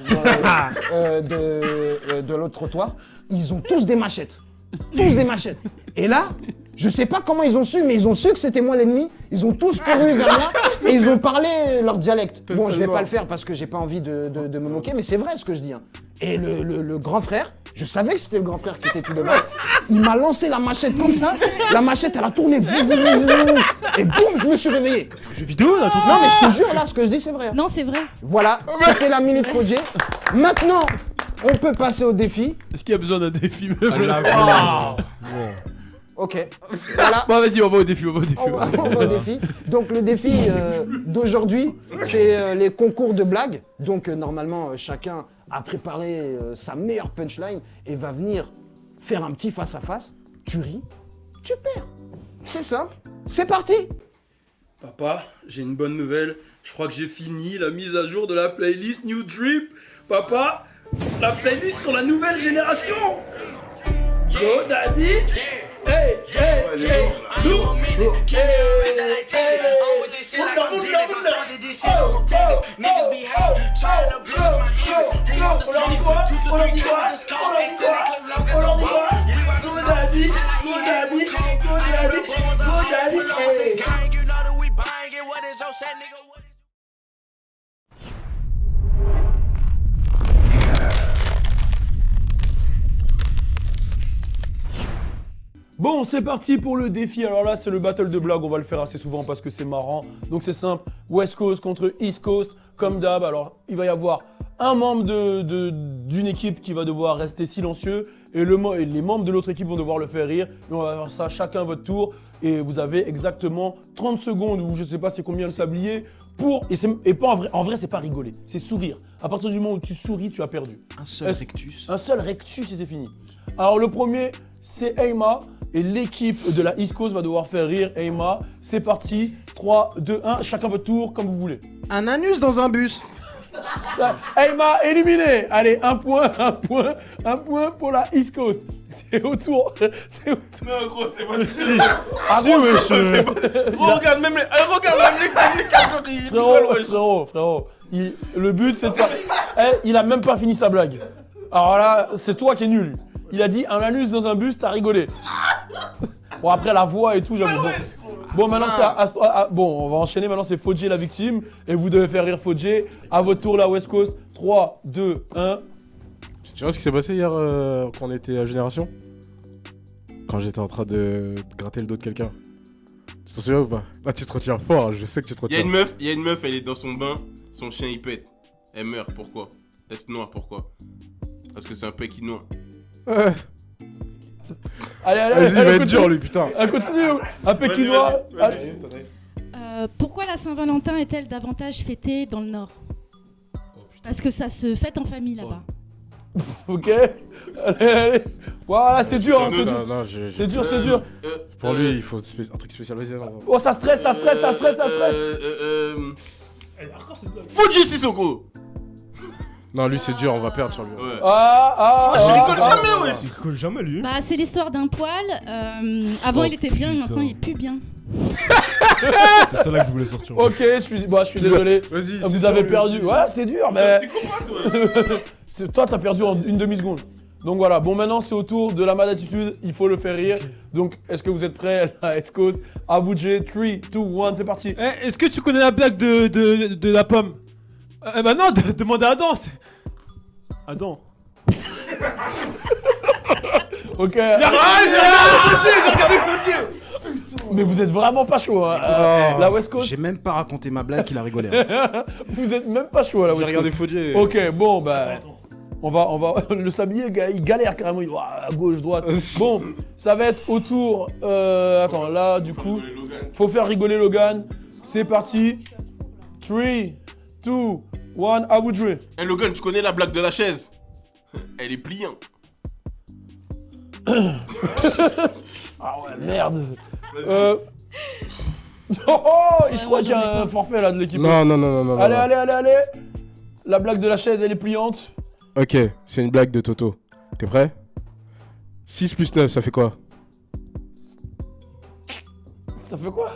de l'autre trottoir. Ils ont tous des machettes. Et là, je sais pas comment ils ont su, mais ils ont su que c'était moi l'ennemi. Ils ont tous couru vers moi et ils ont parlé leur dialecte. Bon, je vais pas le faire parce que j'ai pas envie de me moquer, mais c'est vrai ce que je dis. Hein. Et le grand frère, je savais que c'était le grand frère qui était tout devant. Il m'a lancé la machette comme ça. La machette, elle a tourné. Et boum, je me suis réveillé. C'est un jeu vidéo là, tout Non, mais je te jure, là, ce que je dis, c'est vrai. Non, c'est vrai. Voilà, c'était la minute Fodjé. Maintenant, on peut passer au défi. Est-ce qu'il y a besoin d'un défi même? Ok, voilà. Bon, vas-y, on va au défi, On va au défi. Donc le défi d'aujourd'hui, c'est les concours de blagues. Donc normalement, chacun a préparé sa meilleure punchline et va venir faire un petit face-à-face. Tu ris, tu perds. C'est simple, c'est parti. Papa, j'ai une bonne nouvelle. Je crois que j'ai fini la mise à jour de la playlist New Drip. Papa, la playlist sur la nouvelle génération. Go Daddy. Hey, hey, hey, look, hey, hey, Bon, c'est parti pour le défi. Alors là, c'est le battle de blagues. On va le faire assez souvent parce que c'est marrant. Donc c'est simple. West Coast contre East Coast. Comme d'hab, alors il va y avoir un membre d'une équipe qui va devoir rester silencieux et les membres de l'autre équipe vont devoir le faire rire. Et on va faire ça chacun votre tour. Et vous avez exactement 30 secondes ou je sais pas c'est combien le sablier pour. Et pas en vrai, c'est pas rigoler, c'est sourire. À partir du moment où tu souris, tu as perdu. Un seul rectus. Un seul rectus et c'est fini. Alors le premier, c'est Aima. Et l'équipe de la East Coast va devoir faire rire Aima. C'est parti. 3, 2, 1. Chacun votre tour, comme vous voulez. Un anus dans un bus. Ça, Aima éliminé. Allez, un point pour la East Coast. C'est au tour. Non, gros, c'est pas possible. Ah bon, Regarde même les catégories. Frérot. Le but, c'est de pas. Il a même pas fini sa blague. Alors là, c'est toi qui es nul. Il a dit un anus dans un bus, t'as rigolé. Bon, après la voix et tout, j'avoue. Bon, maintenant bon, on va enchaîner. Maintenant, c'est Fodjé la victime. Et vous devez faire rire Fodjé. À votre tour, la West Coast. 3, 2, 1. Tu vois ce qui s'est passé hier quand on était à Génération? Quand j'étais en train de gratter le dos de quelqu'un. Tu t'en souviens ou pas? Là, tu te retiens fort. Je sais que tu te retiens. Il y a une meuf, elle est dans son bain. Son chien, il pète. Elle meurt. Pourquoi? Elle se noie. Pourquoi? Parce que c'est un pet qui noie. Allez, vas-y, il va être dur lui, putain. Continue. Un pékinois. Pourquoi la Saint-Valentin est-elle davantage fêtée dans le Nord? Parce que ça se fête en famille là-bas. Ok. Allez. Voilà, c'est dur. C'est dur. Pour lui, il faut un truc spécial. Vas-y, Oh, ça stresse. Fodjé Sissoko. Non, lui, c'est dur, on va perdre sur lui. Ouais. Je rigole jamais, ouais. Il rigole jamais, lui. Bah, c'est l'histoire d'un poil. Avant, il était bien, maintenant, il est plus bien. C'était celle-là que je voulais sortir. Ok, je suis désolé. Vas-y. Vous avez perdu. Ouais, c'est dur, mais. C'est quoi, toi? Toi, t'as perdu en une demi-seconde. Donc voilà, bon, maintenant, c'est au tour de la maladitude. Il faut le faire rire. Okay. Donc, est-ce que vous êtes prêts? La West Coast. À vous de jouer. 3, 2, 1, c'est parti. Est-ce que tu connais la blague de la pomme? Bah non, demandez à Adam. Adam. Ok. Mais vous êtes vraiment pas chaud, hein. La West Coast. J'ai même pas raconté ma blague, il a rigolé. Hein. Vous êtes même pas chaud à la West Coast. J'ai regardé Fodjé. Ok, bon, bah. On va. Le sablier, il galère carrément. Il va à gauche, droite. Bon, ça va être autour. Attends, là, du coup. Faut faire rigoler Logan. C'est parti. 3, 2, 1, à vous de jouer. Hey Logan, tu connais la blague de la chaise? Elle est pliante. Ah ouais, merde. Je crois qu'il y a un forfait là de l'équipe. Non. Allez. La blague de la chaise, elle est pliante. Ok, c'est une blague de Toto. T'es prêt? 6 plus 9, ça fait quoi? Ça fait quoi?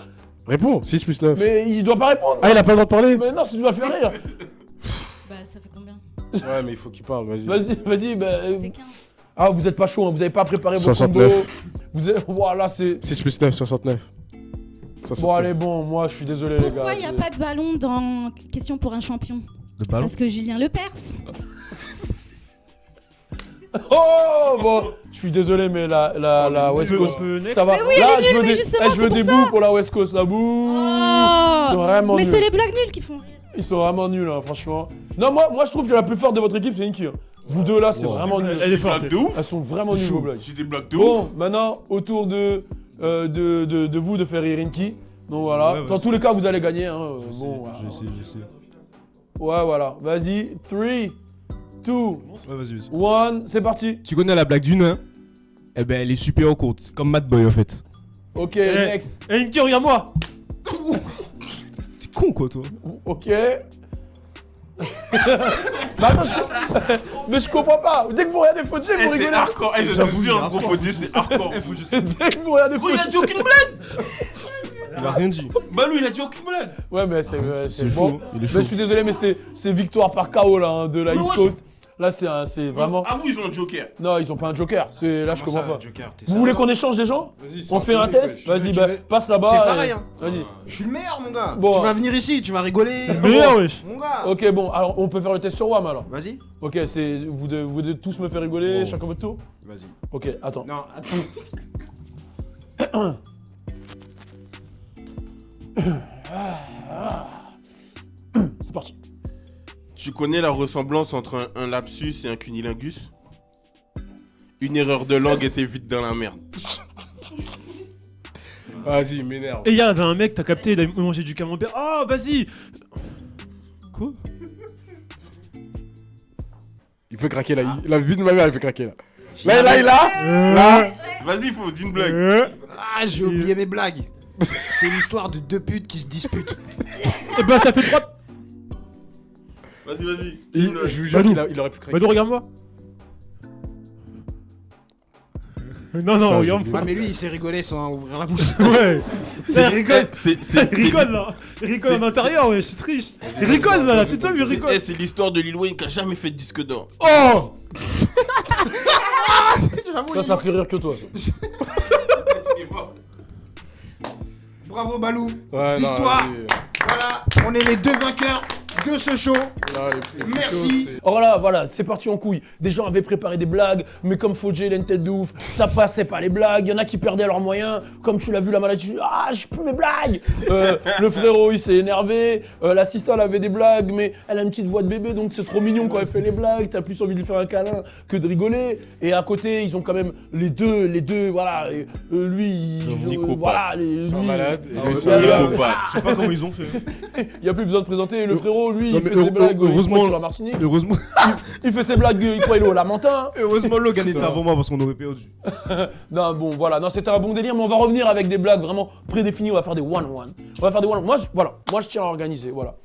Réponds, 6 plus 9. Mais il doit pas répondre. Ah, il a pas le droit de parler? Mais non, si tu dois le faire rire. Bah, ça fait combien? Ouais, mais il faut qu'il parle, vas-y. Vas-y, bah. Ça fait 15. Ah, vous êtes pas chaud, hein, vous avez pas préparé vos 69. combos. Voilà, c'est. 6 plus 9, 69. Bon, allez, bon, moi je suis désolé, les gars. Pourquoi il n'y a pas de ballon dans Question pour un champion? Le ballon? Parce que Julien Lepers. Oh, bon, je suis désolé, mais la West Coast, ça va. Mais oui, là, elle est nulle, mais justement, je veux des bouts pour la West Coast, la boue. Ils sont vraiment mais nuls. c'est les blagues nulles qui font rire. Ils sont vraiment nuls, hein, franchement. Non, moi je trouve que la plus forte de votre équipe, c'est Inky. Hein. Vous deux là, c'est vraiment nul. Elle est forte. Elles sont vraiment nulles, vos blagues. J'ai des blagues de ouf. Bon, maintenant, autour de vous de faire rire Inky. Donc voilà. Ouais, Dans tous les cas, vous allez gagner. Hein. Bon, j'essaie. Ouais, voilà. Vas-y, 3, 2, Ouais, vas-y. 1, c'est parti. Tu connais la blague du nain? Eh ben, elle est super courte, comme Mad Boy en fait. Ok, next. Inky, regarde-moi. T'es con quoi, toi? Ok. Bah attends, mais je comprends pas. Dès que vous regardez Fodjé, vous C'est rigolez. hardcore. J'avoue, un gros Fodjé, c'est hardcore. Dès que vous regardez Gros, il a Fodjé. dit aucune blague. Il a rien dit. Bah lui, il a dit aucune blague. Ouais, mais c'est chaud, bon. il est Mais chaud. je suis désolé, mais c'est victoire par KO là, hein, de la Mais East ouais, Coast. Là, c'est vraiment. Ah vous, ils ont un joker. Non, ils ont pas un joker. Là, je comprends pas. Joker, Vous voulez qu'on échange des gens? On fait un test? Vas-y, bah, passe là-bas. C'est pareil, hein. Vas-y. Je suis le meilleur, mon gars. Bon. Tu vas venir ici, tu vas rigoler. Meilleur, wesh. Mon gars. Ok, bon, alors on peut faire le test sur WAM alors. Vas-y. Ok, c'est. Vous devez tous me faire rigoler, chacun votre tour? Vas-y. Ok, attends. Non, attends. C'est parti. Tu connais la ressemblance entre un lapsus et un cunilingus? Une erreur de langue était vite dans la merde. Vas-y, m'énerve. Et il y avait un mec, t'as capté, il a mangé du camembert. Oh, vas-y. Quoi? Il peut craquer là. La vie de ma mère, il peut craquer là. Là, il a. Là. Vas-y, faut dis une blague. Ah, j'ai oublié mes blagues. C'est l'histoire de deux putes qui se disputent. Et bah, ça fait 3. Vas-y. Je vous jure qu'il aurait pu craquer. Badou, regarde-moi. Non, regarde-moi. Ah, mais lui, il s'est rigolé sans ouvrir la bouche. Ouais. C'est Il rigole. c'est Il rigole là. Il rigole en intérieur, ouais, je suis triche. Il rigole là, putain, mais il rigole. c'est l'histoire de Lil Wayne qui a jamais fait de disque d'or. Oh. Ça fait rire que toi, ça. Bravo, Balou. Ouais, non, Victoire. lui, Voilà, on est les deux vainqueurs de ce show. là, les plus Merci. chauds, c'est- Oh voilà, c'est parti en couille. Des gens avaient préparé des blagues, mais comme Fodjé, il a une tête de ouf, ça passait pas les blagues. Il y en a qui perdaient leurs moyens. Comme tu l'as vu, la maladie, j'ai plus mes blagues. Le frérot, il s'est énervé. L'assistante, elle avait des blagues, mais elle a une petite voix de bébé, donc c'est trop mignon quand elle fait les blagues. T'as plus envie de lui faire un câlin que de rigoler. Et à côté, ils ont quand même les deux, voilà. Lui, Psychopathe. voilà, C'est un malade. Et lui, ouais, c'est un ouais, malade. ouais. Je sais pas comment ils ont fait. il y a plus besoin de présenter. Le frérot, lui, Non, il mais fait ses blagues. heureusement- il croit qu'il est en Martinique. Heureusement, Il fait ses blagues, il croit qu'il est au Lamentin. Logan était avant moi parce qu'on aurait perdu. Non, bon, voilà, non, c'était un bon délire, mais on va revenir avec des blagues vraiment prédéfinies. On va faire des one-one. Moi, je tiens à organiser, voilà.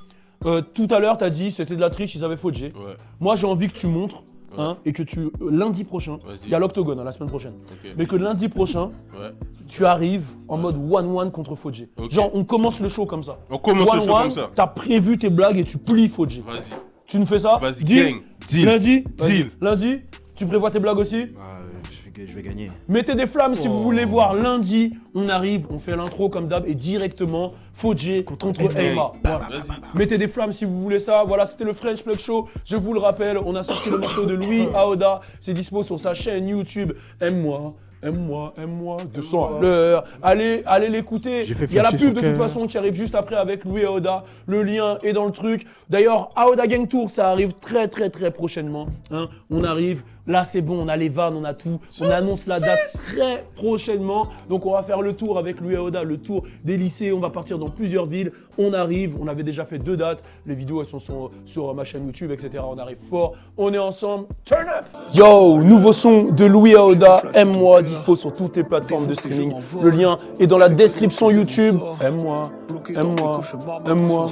Tout à l'heure, t'as dit c'était de la triche, ils avaient Fodjé. Ouais. Moi, j'ai envie que tu montres, hein, et que tu. Lundi prochain, Vas-y. il y a l'Octogone, hein, la semaine prochaine. Ok. Mais que lundi prochain, Ouais. tu arrives en mode one-one contre Fodjé. Ok. Genre, on commence le show comme ça. On commence le show One-one, comme ça. T'as prévu tes blagues et tu plies Fodjé. Vas-y. Tu nous fais ça? Vas-y, Deal. gang. Deal. Lundi? Deal. Lundi? Tu prévois tes blagues aussi? Je vais gagner. Mettez des flammes si vous voulez voir. Lundi, on arrive, on fait l'intro comme d'hab et directement Fodjé contre Emma. Voilà. Vas-y. Mettez des flammes si vous voulez ça. Voilà, c'était le French Plug Show. Je vous le rappelle, on a sorti le morceau de Louis Aoda. C'est dispo sur sa chaîne YouTube. Aime-moi. 200 à l'heure. Allez l'écouter. J'ai fait Il y a la flasher pub de son toute cœur. façon qui arrive juste après avec Louis Aoda. Le lien est dans le truc. D'ailleurs, Aoda Gang Tour, ça arrive très prochainement. Hein. On arrive. Là, c'est bon, on a les vannes, on a tout. On annonce la date très prochainement. Donc, on va faire le tour avec Louis Aoda, le tour des lycées. On va partir dans plusieurs villes. On arrive. On avait déjà fait 2 dates. Les vidéos, elles sont sur ma chaîne YouTube, etc. On arrive fort. On est ensemble. Turn up! Yo, nouveau son de Louis Aoda. Aime-moi, dispo sur toutes les plateformes de streaming. Le lien est dans la description YouTube. Aime-moi. Je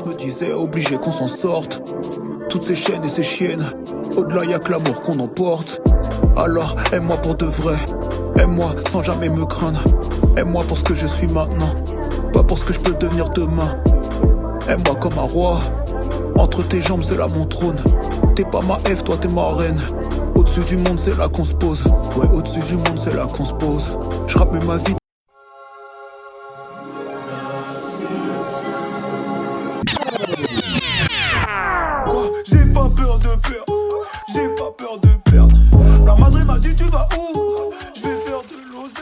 me disais obligé qu'on s'en sorte. Toutes ces chaînes et ces chiennes, au-delà y'a que l'amour qu'on emporte. Alors aime-moi pour de vrai, aime-moi sans jamais me craindre. Aime-moi pour ce que je suis maintenant, pas pour ce que je peux devenir demain. Aime-moi comme un roi, entre tes jambes c'est là mon trône. T'es pas ma F, toi t'es ma reine. Au-dessus du monde c'est là qu'on se pose. Ouais, au-dessus du monde c'est là qu'on se pose. Je rappe ma vie. J'ai pas peur de perdre, j'ai pas peur de